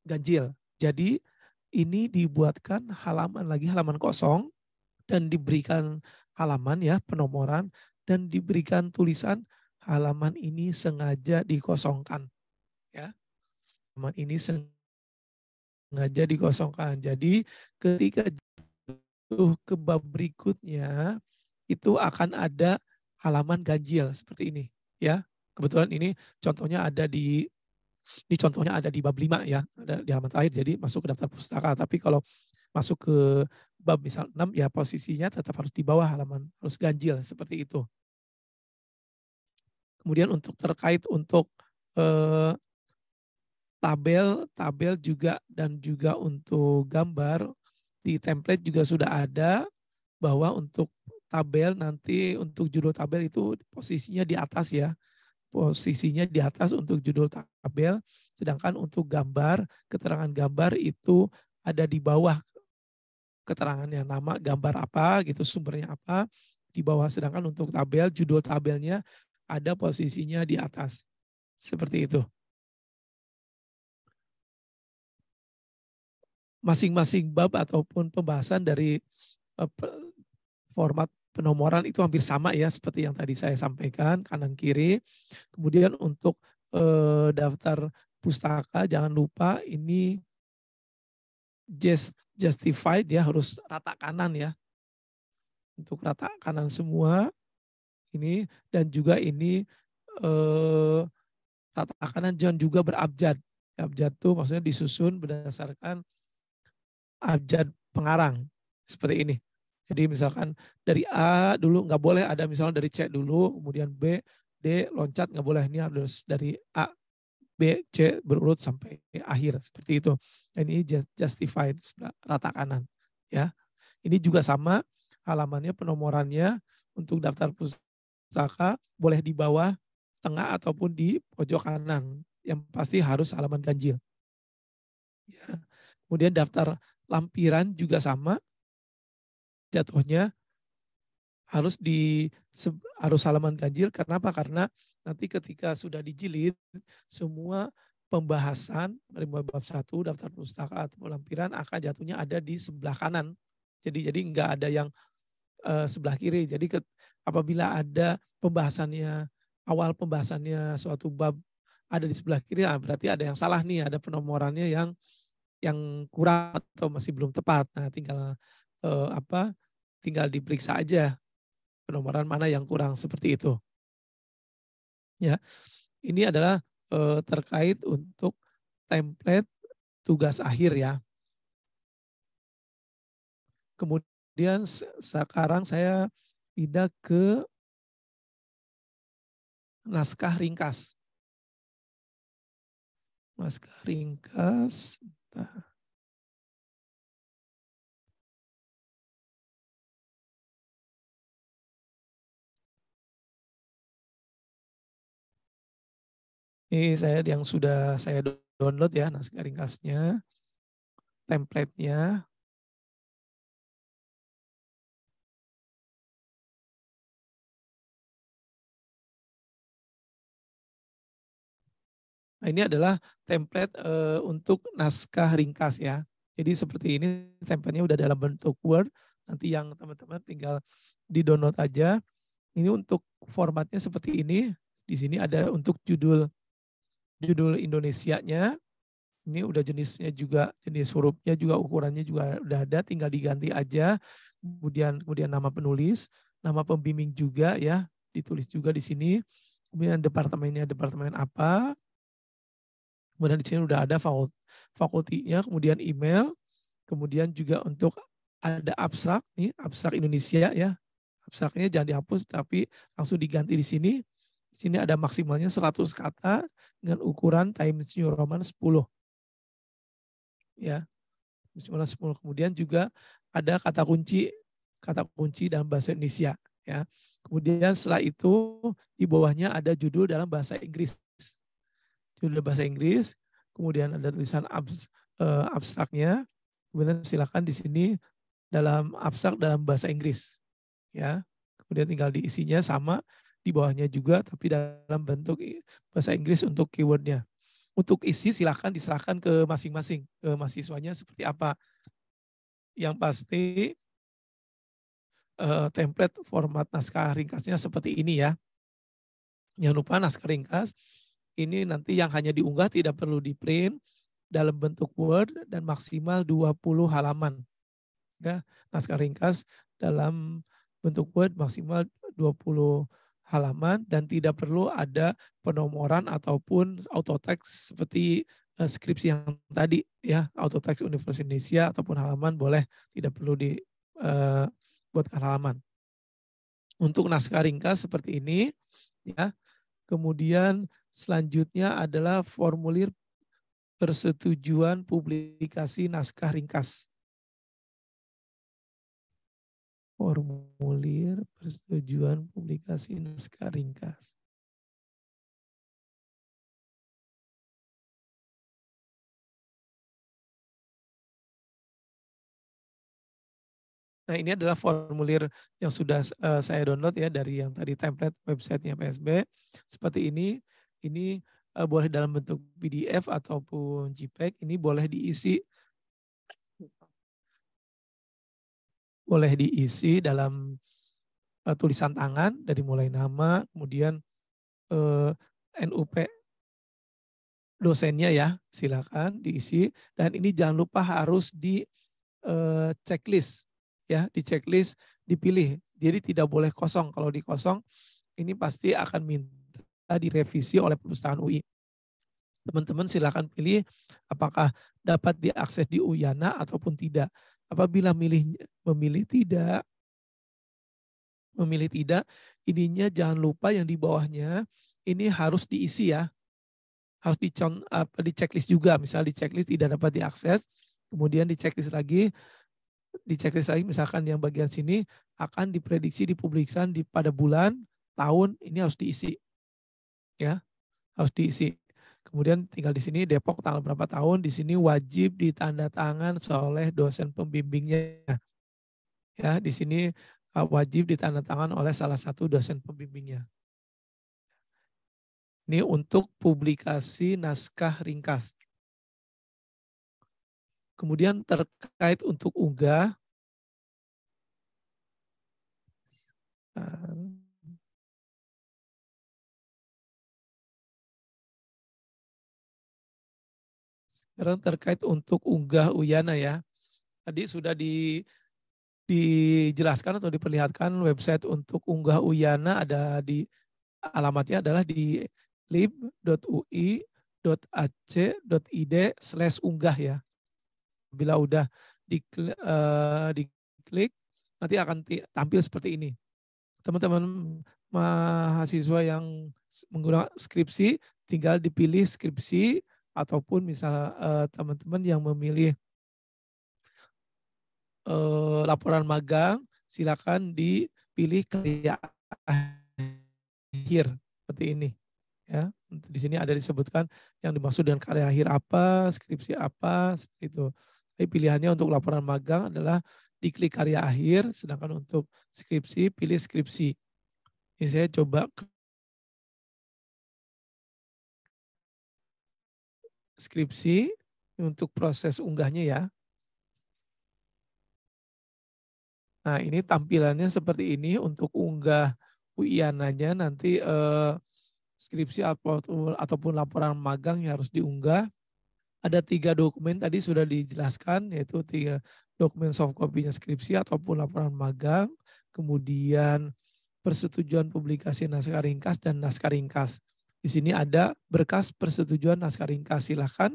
C: ganjil. Jadi ini dibuatkan halaman kosong dan diberikan halaman ya, penomoran, dan diberikan tulisan halaman ini sengaja dikosongkan. Ya. Halaman ini sengaja dikosongkan. Jadi ketika ke bab berikutnya itu akan ada halaman ganjil seperti ini ya. Kebetulan ini contohnya ada di bab 5 ya, ada di halaman terakhir, jadi masuk ke daftar pustaka. Tapi kalau masuk ke bab misal 6 ya posisinya tetap harus di bawah halaman, harus ganjil seperti itu. Kemudian untuk terkait untuk tabel juga dan juga untuk gambar di template juga sudah ada bahwa untuk tabel nanti untuk judul tabel itu posisinya di atas ya. Posisinya di atas untuk judul tabel, sedangkan untuk gambar, keterangan gambar itu ada di bawah keterangannya, nama gambar apa gitu, sumbernya apa di bawah, sedangkan untuk tabel, judul tabelnya ada posisinya di atas. Seperti itu. Masing-masing bab ataupun pembahasan dari format penomoran itu hampir sama ya seperti yang tadi saya sampaikan, kanan kiri. Kemudian untuk daftar pustaka jangan lupa ini justified ya, harus rata kanan ya. Untuk rata kanan semua Ini dan juga ini tatakan dan juga berabjad. Abjad itu maksudnya disusun berdasarkan abjad pengarang seperti ini. Jadi misalkan dari A dulu nggak boleh, ada misalnya dari C dulu, kemudian B, D loncat nggak boleh, ini harus dari A, B, C berurut sampai akhir seperti itu. Dan ini justified rata kanan, ya. Ini juga sama halamannya, penomorannya untuk daftar pustaka boleh di bawah, tengah ataupun di pojok kanan. Yang pasti harus halaman ganjil. Ya. Kemudian daftar lampiran juga sama, jatuhnya harus halaman ganjil. Kenapa? Karena nanti ketika sudah dijilid, semua pembahasan dari bab 1 daftar pustaka atau lampiran akan jatuhnya ada di sebelah kanan. Jadi nggak ada yang sebelah kiri. Jadi apabila ada awal pembahasannya suatu bab ada di sebelah kiri, berarti ada yang salah nih, ada penomorannya yang kurang atau masih belum tepat. Nah, tinggal diperiksa aja penomoran mana yang kurang seperti itu. Ya, ini adalah terkait untuk template tugas akhir ya. Kemudian sekarang saya pindah ke naskah ringkas. Naskah ringkas. Ini yang sudah saya download ya, naskah ringkasnya, template-nya. Nah, ini adalah template untuk naskah ringkas ya. Jadi seperti ini template-nya udah dalam bentuk Word. Nanti yang teman-teman tinggal di-download aja. Ini untuk formatnya seperti ini. Di sini ada untuk judul Indonesianya. Ini udah jenisnya juga, jenis hurufnya juga, ukurannya juga udah ada, tinggal diganti aja. Kemudian nama penulis, nama pembimbing juga ya, ditulis juga di sini. Kemudian departemennya departemen apa. Kemudian di sini udah ada fakultinya, kemudian email, kemudian juga untuk ada abstrak nih, abstrak Indonesia ya. Abstraknya jangan dihapus tapi langsung diganti di sini. Di sini ada maksimalnya 100 kata dengan ukuran Times New Roman 10. Ya. Maksimal 10. Kemudian juga ada kata kunci dalam bahasa Indonesia ya. Kemudian setelah itu di bawahnya ada judul dalam bahasa Inggris. Judul bahasa Inggris, kemudian ada tulisan abstraknya, kemudian silakan di sini dalam abstrak dalam bahasa Inggris, ya. Kemudian tinggal diisinya sama di bawahnya juga, tapi dalam bentuk bahasa Inggris untuk keywordnya. Untuk isi silakan diserahkan ke masing-masing, ke mahasiswanya seperti apa. Yang pasti template format naskah ringkasnya seperti ini ya. Jangan lupa naskah ringkas ini nanti yang hanya diunggah tidak perlu di print dalam bentuk Word dan maksimal 20 halaman. Ya, naskah ringkas dalam bentuk Word maksimal 20 halaman dan tidak perlu ada penomoran ataupun autotext seperti skripsi yang tadi ya, autotext Universitas Indonesia ataupun halaman boleh, tidak perlu dibuatkan halaman. Untuk naskah ringkas seperti ini ya. Kemudian selanjutnya adalah formulir persetujuan publikasi naskah ringkas. Formulir persetujuan publikasi naskah ringkas. Nah, ini adalah formulir yang sudah saya download ya dari yang tadi template websitenya PSB. Seperti ini boleh dalam bentuk PDF ataupun JPEG. Ini boleh diisi dalam tulisan tangan dari mulai nama, kemudian NUP dosennya ya, silakan diisi. Dan ini jangan lupa harus di checklist ya, di checklist dipilih. Jadi tidak boleh kosong. Kalau di kosong ini pasti akan minta direvisi oleh perpustakaan UI. Teman-teman silakan pilih apakah dapat diakses di Uyana ataupun tidak. Apabila memilih tidak, ininya jangan lupa yang di bawahnya ini harus diisi ya. Harus di checklist juga. Misal di checklist tidak dapat diakses, kemudian di checklist lagi misalkan yang bagian sini akan diprediksi dipublikasikan pada bulan, tahun, ini harus diisi. Ya, harus diisi. Kemudian tinggal di sini Depok tanggal berapa tahun, di sini wajib ditandatangan oleh dosen pembimbingnya. Ya, di sini wajib ditandatangan oleh salah satu dosen pembimbingnya. Ini untuk publikasi naskah ringkas. Kemudian terkait untuk unggah, sekarang terkait untuk unggah Uyana ya. Tadi sudah dijelaskan atau diperlihatkan website untuk unggah Uyana ada di alamatnya adalah di lib.ui.ac.id/unggah ya. Bila udah diklik nanti akan tampil seperti ini. Teman-teman mahasiswa yang menggunakan skripsi tinggal dipilih skripsi ataupun misal teman-teman yang memilih laporan magang silakan dipilih karya akhir seperti ini ya. Di sini ada disebutkan yang dimaksud dengan karya akhir apa, skripsi apa, seperti itu. Tapi pilihannya untuk laporan magang adalah diklik karya akhir, sedangkan untuk skripsi pilih skripsi. Ini saya coba skripsi untuk proses unggahnya ya. Nah ini tampilannya seperti ini untuk unggah Uiananya nanti skripsi ataupun laporan magang yang harus diunggah. Ada 3 dokumen tadi sudah dijelaskan, yaitu 3 dokumen soft copy-nya skripsi ataupun laporan magang, kemudian persetujuan publikasi naskah ringkas dan naskah ringkas. Di sini ada berkas persetujuan naskah ringkas, silahkan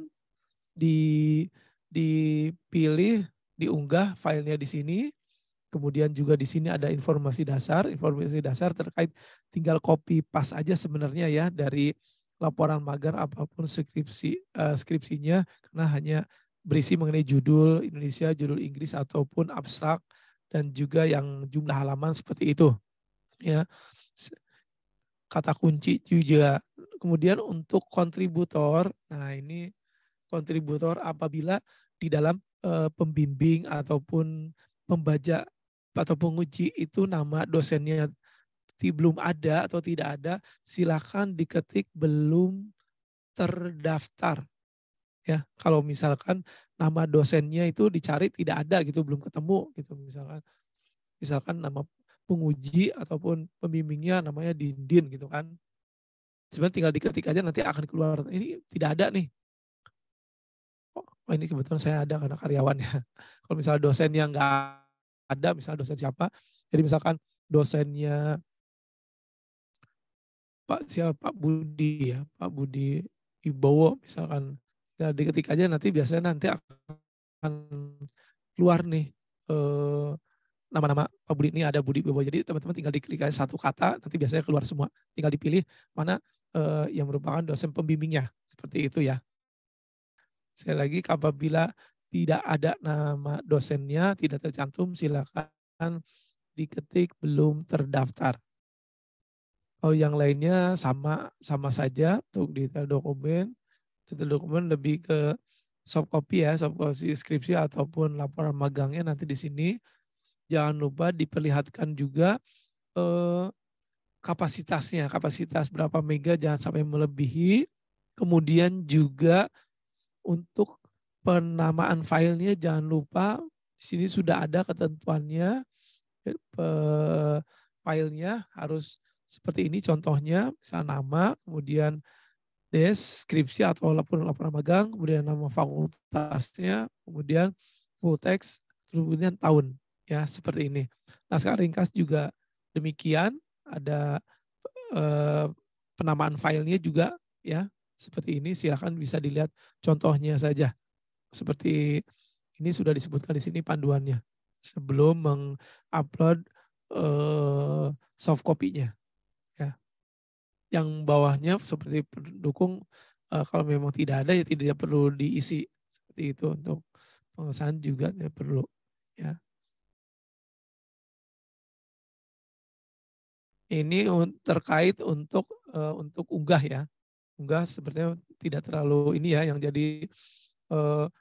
C: dipilih, diunggah filenya di sini. Kemudian juga di sini ada informasi dasar terkait tinggal copy paste aja sebenarnya ya dari laporan magang apapun skripsinya, karena hanya berisi mengenai judul Indonesia, judul Inggris ataupun abstrak dan juga yang jumlah halaman seperti itu. Ya. Kata kunci juga. Kemudian untuk kontributor, nah ini kontributor apabila di dalam pembimbing ataupun pembaca atau penguji itu nama dosennya belum ada atau tidak ada, silakan diketik belum terdaftar. Ya, kalau misalkan nama dosennya itu dicari tidak ada gitu, belum ketemu gitu misalkan nama penguji ataupun pembimbingnya namanya Dindin gitu kan. Sebenarnya tinggal diketik aja nanti akan keluar ini tidak ada nih. Oh ini kebetulan saya ada karena karyawannya. Kalau misalnya dosennya nggak ada, misalnya dosen siapa, jadi misalkan dosennya Pak Budi ya, Pak Budi Ibowo misalkan, ya diketik aja nanti biasanya nanti akan keluar nih nama-nama Pak Budi ini ada Budi Ibowo. Jadi teman-teman tinggal diklik aja satu kata, nanti biasanya keluar semua. Tinggal dipilih mana yang merupakan dosen pembimbingnya, seperti itu ya. Sekali lagi, apabila tidak ada nama dosennya, tidak tercantum, silakan diketik belum terdaftar. Kalau yang lainnya sama saja untuk detail dokumen. Detail dokumen lebih ke soft copy ya, soft copy skripsi ataupun laporan magangnya nanti di sini. Jangan lupa diperlihatkan juga kapasitasnya, kapasitas berapa mega jangan sampai melebihi. Kemudian juga untuk penamaan filenya jangan lupa di sini sudah ada ketentuannya, filenya harus seperti ini contohnya, misal nama, kemudian deskripsi atau laporan magang, kemudian nama fakultasnya, kemudian full text, kemudian tahun ya seperti ini. Naskah ringkas juga demikian, ada eh, penamaan filenya juga ya seperti ini. Silakan bisa dilihat contohnya saja. Seperti ini sudah disebutkan di sini panduannya sebelum mengupload soft copy-nya ya. Yang bawahnya seperti pendukung kalau memang tidak ada ya tidak perlu diisi seperti itu. Untuk pengesahan juga tidak perlu ya. Ini terkait untuk unggah ya. Unggah sepertinya tidak terlalu ini ya, yang jadi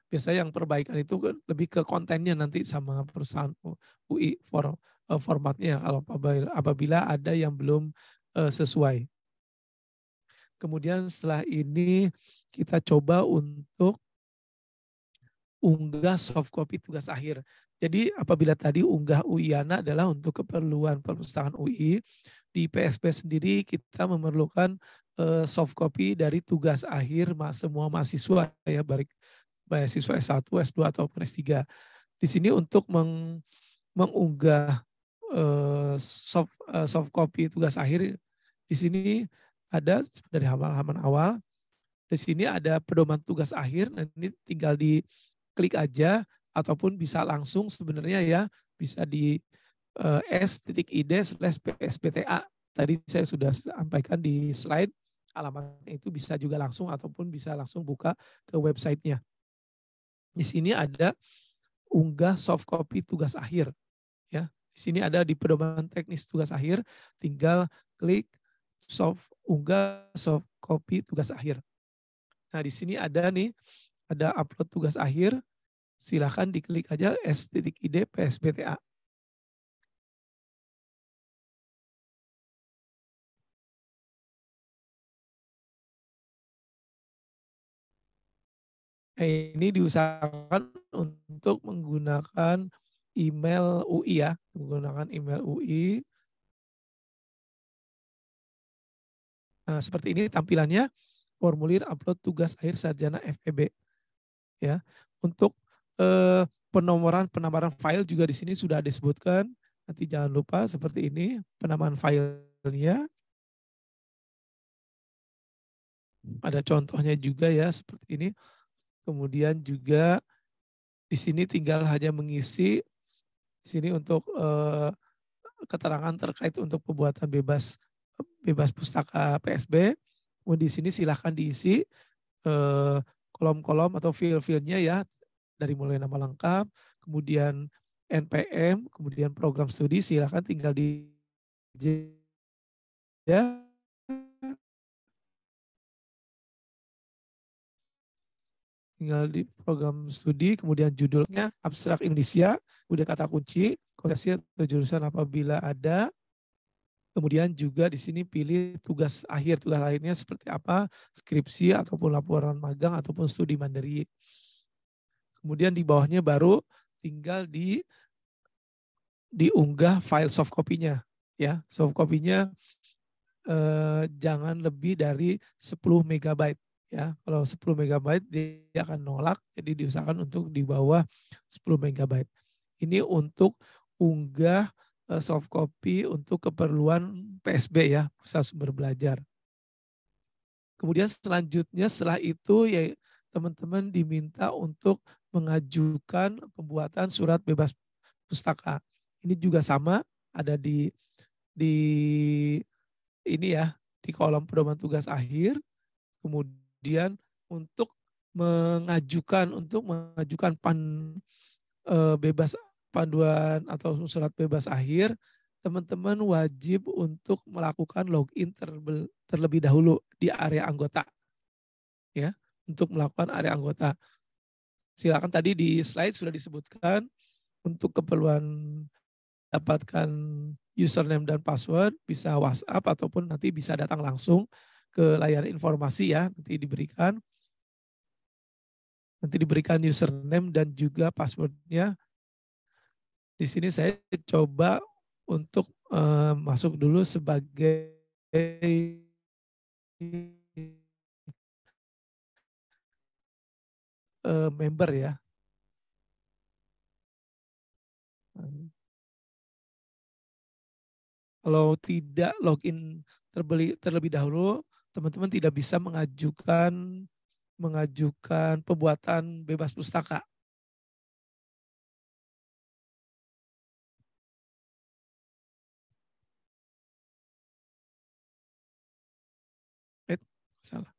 C: biasanya yang perbaikan itu lebih ke kontennya nanti sama perusahaan UI formatnya kalau apabila ada yang belum sesuai. Kemudian setelah ini kita coba untuk unggah soft copy tugas akhir. Jadi apabila tadi unggah UIANA adalah untuk keperluan perpustakaan UI, di PSP sendiri kita memerlukan soft copy dari tugas akhir semua mahasiswa ya, baik mahasiswa S1, S2 ataupun S3. Di sini untuk mengunggah soft copy tugas akhir, di sini ada dari halaman awal. Di sini ada pedoman tugas akhir. Nah, ini tinggal diklik aja ataupun bisa langsung sebenarnya ya, bisa di s.id/psbta. Tadi saya sudah sampaikan di slide, alamatnya itu bisa juga langsung ataupun bisa langsung buka ke websitenya. Di sini ada unggah soft copy tugas akhir ya. Di sini ada di pedoman teknis tugas akhir, tinggal klik unggah soft copy tugas akhir. Nah, di sini ada nih, ada upload tugas akhir. Silakan diklik aja s.id psbta. Ini diusahakan untuk menggunakan email UI ya, menggunakan email UI. Nah, seperti ini tampilannya, formulir upload tugas akhir sarjana FEB ya. Untuk penamaran file juga di sini sudah disebutkan. Nanti jangan lupa seperti ini penamaan filenya. Ada contohnya juga ya seperti ini. Kemudian juga di sini tinggal hanya mengisi di sini untuk keterangan terkait untuk pembuatan bebas pustaka PSB. Kemudian di sini silahkan diisi kolom-kolom atau file-filenya ya, dari mulai nama lengkap, kemudian NPM, kemudian program studi, silahkan tinggal di ya. Tinggal di program studi, kemudian judulnya abstrak Indonesia, kemudian kata kunci, konsentrasi atau jurusan apabila ada. Kemudian juga di sini pilih tugas akhirnya seperti apa, skripsi ataupun laporan magang ataupun studi mandiri. Kemudian di bawahnya baru tinggal diunggah file soft copy-nya ya. Soft copy-nya jangan lebih dari 10 MB ya. Kalau 10 MB dia akan nolak, jadi diusahakan untuk di bawah 10 MB. Ini untuk unggah soft copy untuk keperluan PSB ya, Pusat Sumber Belajar. Kemudian selanjutnya setelah itu ya teman-teman diminta untuk mengajukan pembuatan surat bebas pustaka. Ini juga sama, ada di ini ya, di kolom pedoman tugas akhir. Kemudian untuk mengajukan bebas panduan atau surat bebas akhir, teman-teman wajib untuk melakukan login terlebih dahulu di area anggota ya, untuk melakukan area anggota. Silakan, tadi di slide sudah disebutkan untuk keperluan dapatkan username dan password bisa WhatsApp ataupun nanti bisa datang langsung ke layar informasi ya, nanti diberikan username dan juga passwordnya. Di sini saya coba untuk masuk dulu sebagai member ya. Kalau tidak login terlebih dahulu teman-teman tidak bisa mengajukan pembuatan bebas pustaka. Salah.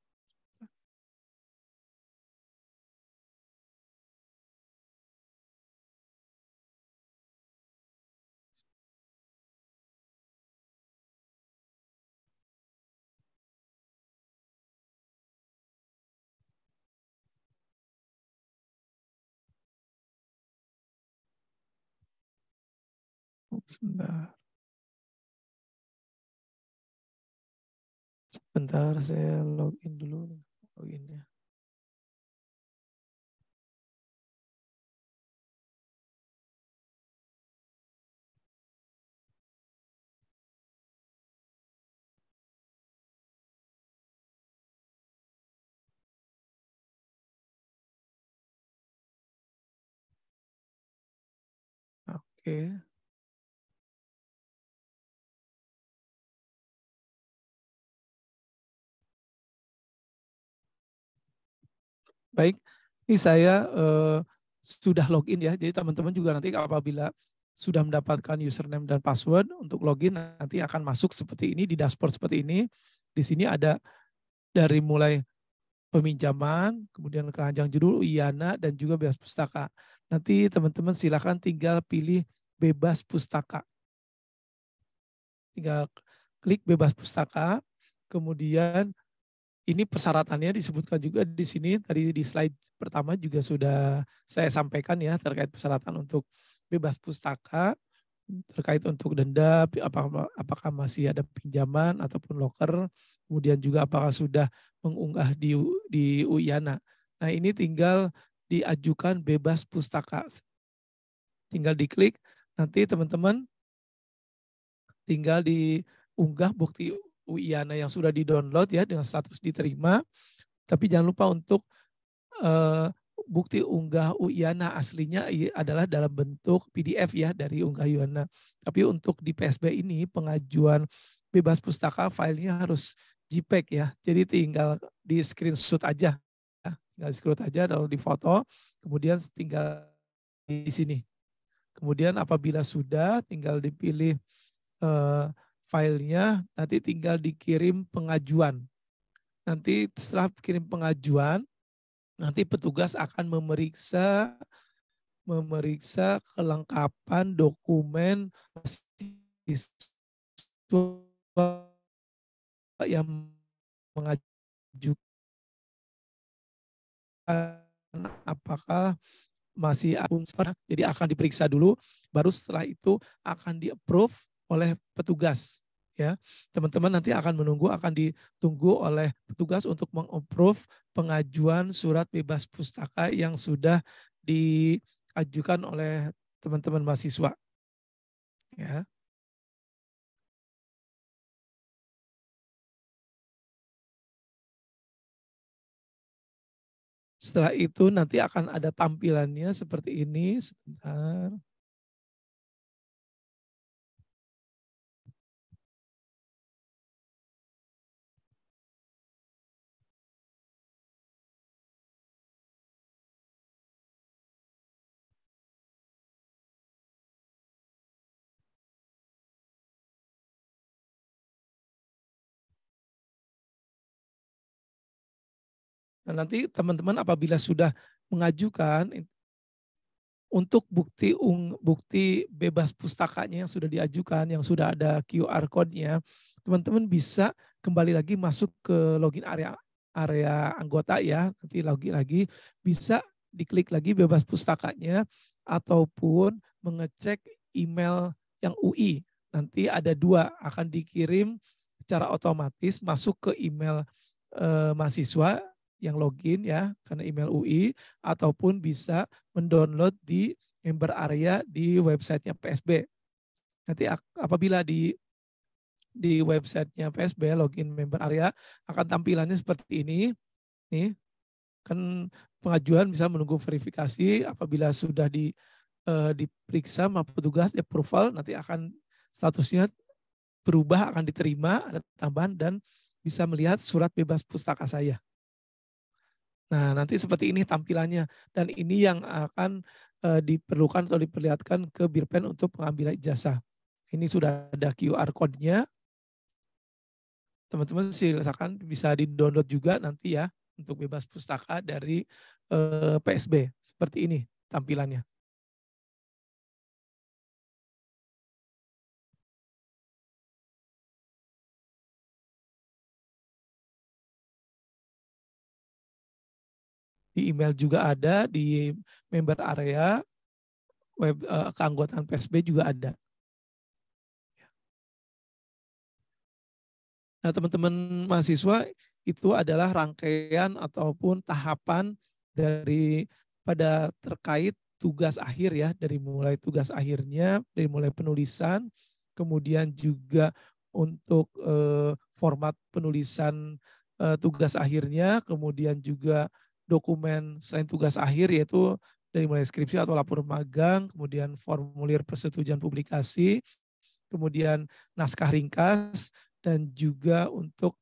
C: Sebentar. Sebentar saya login dulu. Loginnya. Oke. Baik, ini saya sudah login ya. Jadi teman-teman juga nanti apabila sudah mendapatkan username dan password untuk login nanti akan masuk seperti ini di dashboard seperti ini. Di sini ada dari mulai peminjaman, kemudian keranjang judul, UIANA, dan juga bebas pustaka. Nanti teman-teman silakan tinggal pilih bebas pustaka. Tinggal klik bebas pustaka, kemudian ini persyaratannya disebutkan juga di sini, tadi di slide pertama juga sudah saya sampaikan ya terkait persyaratan untuk bebas pustaka, terkait untuk denda, apakah masih ada pinjaman ataupun loker, kemudian juga apakah sudah mengunggah di UIANA. Nah ini tinggal diajukan bebas pustaka. Tinggal diklik, nanti teman-teman tinggal diunggah bukti UIANA yang sudah di-download ya dengan status diterima. Tapi jangan lupa untuk bukti unggah UIANA aslinya adalah dalam bentuk PDF ya dari unggah UIANA. Tapi untuk di PSB ini pengajuan bebas pustaka filenya harus JPEG ya. Jadi tinggal di screenshot aja. Tinggal di screenshot aja atau di foto. Kemudian tinggal di sini. Kemudian apabila sudah tinggal dipilih filenya, nanti tinggal dikirim pengajuan. Nanti setelah kirim pengajuan, nanti petugas akan memeriksa kelengkapan dokumen siswa yang mengajukan apakah masih akun. Jadi akan diperiksa dulu, baru setelah itu akan di-approve oleh petugas. Ya, teman-teman nanti akan ditunggu oleh petugas untuk meng-approve pengajuan surat bebas pustaka yang sudah diajukan oleh teman-teman mahasiswa. Ya. Setelah itu nanti akan ada tampilannya seperti ini. Sebentar. Nah, nanti teman-teman apabila sudah mengajukan untuk bukti bebas pustakanya yang sudah diajukan, yang sudah ada QR code-nya, teman-teman bisa kembali lagi masuk ke login area anggota ya, nanti login lagi, bisa diklik lagi bebas pustakanya, ataupun mengecek email yang UI. Nanti ada 2, akan dikirim secara otomatis masuk ke email mahasiswa yang login ya karena email UI, ataupun bisa mendownload di member area di websitenya PSB. Nanti apabila di websitenya PSB login member area akan tampilannya seperti ini. Nih, kan pengajuan bisa menunggu verifikasi, apabila sudah diperiksa sama petugas approval, nanti akan statusnya berubah akan diterima, ada tambahan, dan bisa melihat surat bebas pustaka saya. Nah, nanti seperti ini tampilannya, dan ini yang akan diperlukan atau diperlihatkan ke Birpen untuk pengambilan ijazah. Ini sudah ada QR code-nya. Teman-teman silakan bisa di-download juga nanti ya untuk bebas pustaka dari PSB. Seperti ini tampilannya. Di email juga ada, di member area, web keanggotaan PSB juga ada. Nah, teman-teman mahasiswa, itu adalah rangkaian ataupun tahapan dari pada terkait tugas akhir ya, dari mulai tugas akhirnya, dari mulai penulisan, kemudian juga untuk format penulisan tugas akhirnya, kemudian juga dokumen selain tugas akhir yaitu dari mulai skripsi atau laporan magang, kemudian formulir persetujuan publikasi, kemudian naskah ringkas, dan juga untuk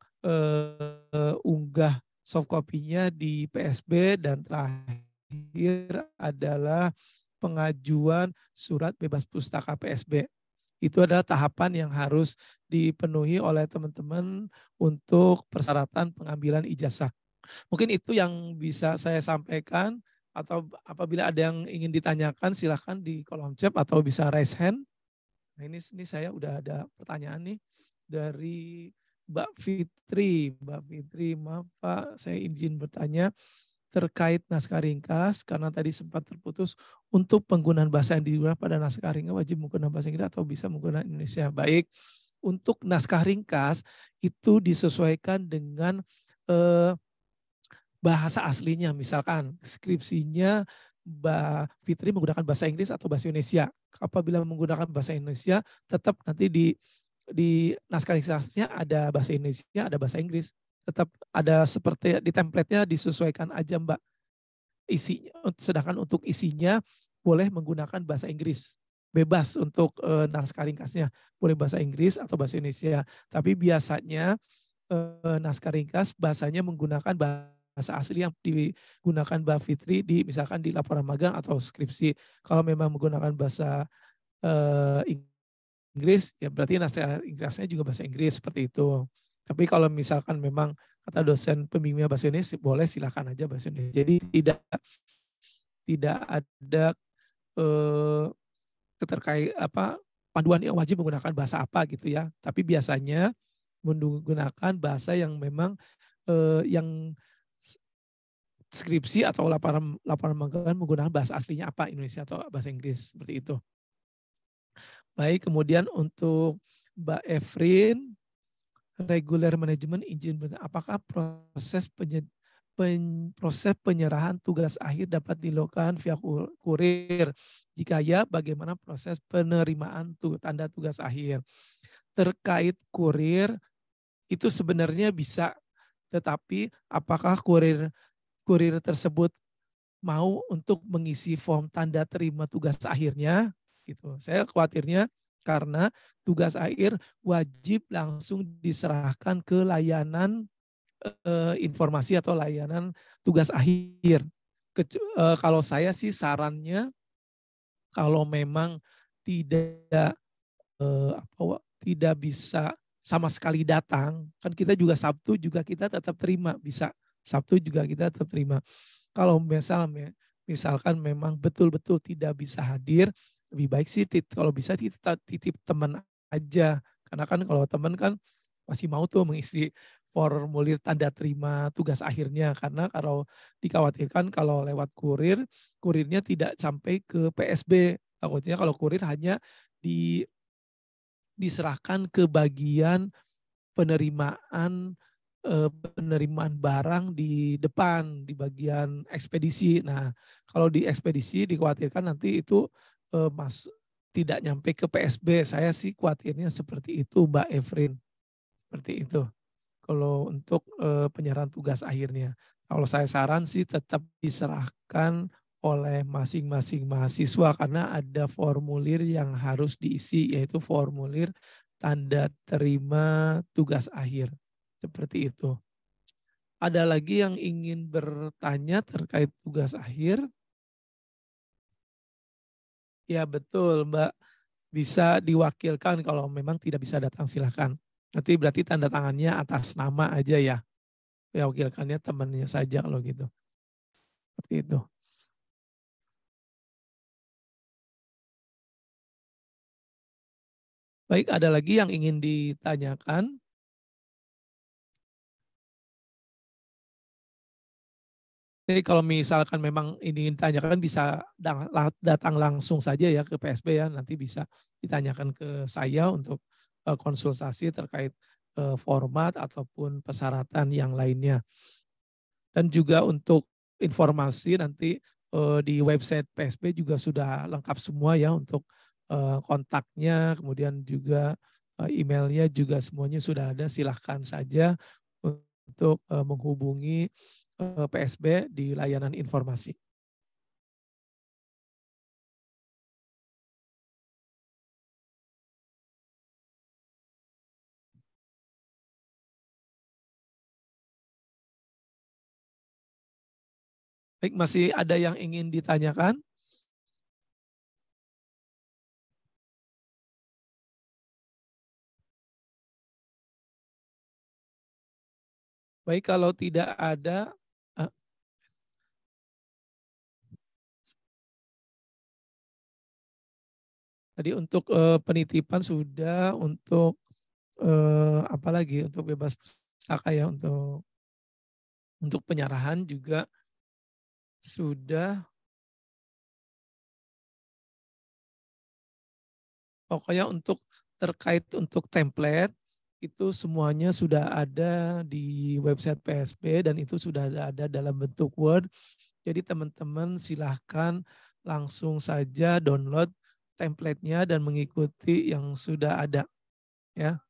C: unggah soft copy-nya di PSB, dan terakhir adalah pengajuan surat bebas pustaka PSB. Itu adalah tahapan yang harus dipenuhi oleh teman-teman untuk persyaratan pengambilan ijazah. Mungkin itu yang bisa saya sampaikan, atau apabila ada yang ingin ditanyakan silahkan di kolom chat atau bisa raise hand. Nah, ini saya udah ada pertanyaan nih dari Mbak Fitri. Mbak Fitri, maaf Pak, saya izin bertanya terkait naskah ringkas, karena tadi sempat terputus, untuk penggunaan bahasa yang digunakan pada naskah ringkas wajib menggunakan bahasa Inggris atau bisa menggunakan Indonesia. Baik, untuk naskah ringkas itu disesuaikan dengan bahasa aslinya. Misalkan skripsinya Mbak Fitri menggunakan bahasa Inggris atau bahasa Indonesia. Apabila menggunakan bahasa Indonesia, tetap nanti di naskah ringkasnya ada bahasa Indonesia, ada bahasa Inggris. Tetap ada seperti di template-nya disesuaikan aja Mbak. Isinya, sedangkan untuk isinya boleh menggunakan bahasa Inggris. Bebas untuk naskah ringkasnya. Boleh bahasa Inggris atau bahasa Indonesia. Tapi biasanya naskah ringkas bahasanya menggunakan bahasa asli yang digunakan Mbak Fitri di misalkan di laporan magang atau skripsi. Kalau memang menggunakan bahasa Inggris, ya berarti naskah ringkasnya juga bahasa Inggris seperti itu. Tapi kalau misalkan memang kata dosen pembimbingnya bahasa Indonesia, boleh silakan aja bahasa Indonesia. Jadi tidak ada keterkait panduan yang wajib menggunakan bahasa apa gitu ya. Tapi biasanya menggunakan bahasa yang memang yang skripsi atau laporan magang menggunakan bahasa aslinya apa, Indonesia atau bahasa Inggris, seperti itu. Baik, kemudian untuk Mbak Efrin, regular management izin, apakah proses penyerahan tugas akhir dapat dilakukan via kurir? Jika ya, bagaimana proses penerimaan tanda tugas akhir? Terkait kurir, itu sebenarnya bisa, tetapi apakah kurir tersebut mau untuk mengisi form tanda terima tugas akhirnya, gitu. Saya khawatirnya karena tugas akhir wajib langsung diserahkan ke layanan informasi atau layanan tugas akhir. Kalau saya sih sarannya, kalau memang tidak tidak bisa sama sekali datang, kan kita juga Sabtu juga kita tetap terima, bisa Sabtu juga kita tetap terima. Kalau misalkan memang betul-betul tidak bisa hadir, lebih baik sih kalau bisa kita titip teman aja, karena kan kalau teman kan masih mau tuh mengisi formulir tanda terima tugas akhirnya, karena kalau dikhawatirkan kalau lewat kurirnya tidak sampai ke PSB, takutnya kalau kurir hanya diserahkan ke bagian penerimaan barang di depan, di bagian ekspedisi. Nah, kalau di ekspedisi dikhawatirkan nanti itu tidak nyampe ke PSB. Saya sih khawatirnya seperti itu, Mbak Efrin. Seperti itu. Kalau untuk penyerahan tugas akhirnya. Kalau saya saran sih tetap diserahkan oleh masing-masing mahasiswa, karena ada formulir yang harus diisi, yaitu formulir tanda terima tugas akhir. Seperti itu. Ada lagi yang ingin bertanya terkait tugas akhir? Ya betul Mbak, bisa diwakilkan kalau memang tidak bisa datang silahkan. Nanti berarti tanda tangannya atas nama aja ya. Ya wakilkannya temannya saja kalau gitu. Seperti itu. Baik, ada lagi yang ingin ditanyakan? Jadi kalau misalkan memang ini ditanyakan bisa datang langsung saja ya ke PSB ya, nanti bisa ditanyakan ke saya untuk konsultasi terkait format ataupun persyaratan yang lainnya. Dan juga untuk informasi nanti di website PSB juga sudah lengkap semua ya untuk kontaknya, kemudian juga emailnya juga semuanya sudah ada. Silahkan saja untuk menghubungi PSB di layanan informasi. Baik, masih ada yang ingin ditanyakan? Baik, kalau tidak ada, tadi untuk penitipan sudah, untuk apa lagi, untuk bebas pustaka ya, untuk penyerahan juga sudah. Pokoknya untuk terkait untuk template itu semuanya sudah ada di website PSB dan itu sudah ada dalam bentuk Word. Jadi teman-teman silahkan langsung saja download template-nya dan mengikuti yang sudah ada ya.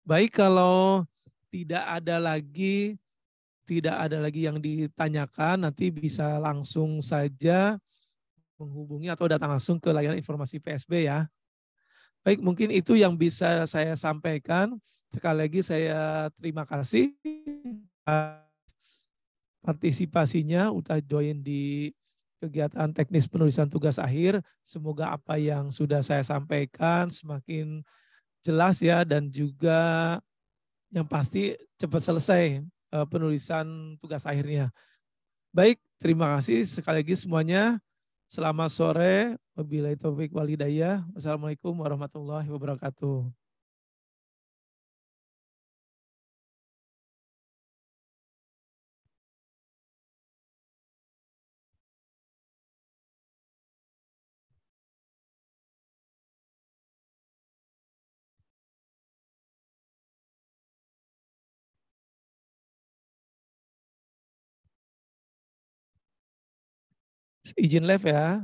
C: Baik, kalau tidak ada lagi yang ditanyakan, nanti bisa langsung saja menghubungi atau datang langsung ke layanan informasi PSB ya. Baik, mungkin itu yang bisa saya sampaikan. Sekali lagi saya terima kasih partisipasinya udah join di kegiatan teknis penulisan tugas akhir. Semoga apa yang sudah saya sampaikan semakin jelas ya, dan juga yang pasti cepat selesai penulisan tugas akhirnya. Baik, terima kasih sekali lagi semuanya. Selamat sore. Wabillahi taufik wal hidayah. Wassalamualaikum warahmatullahi wabarakatuh. Izin live ya.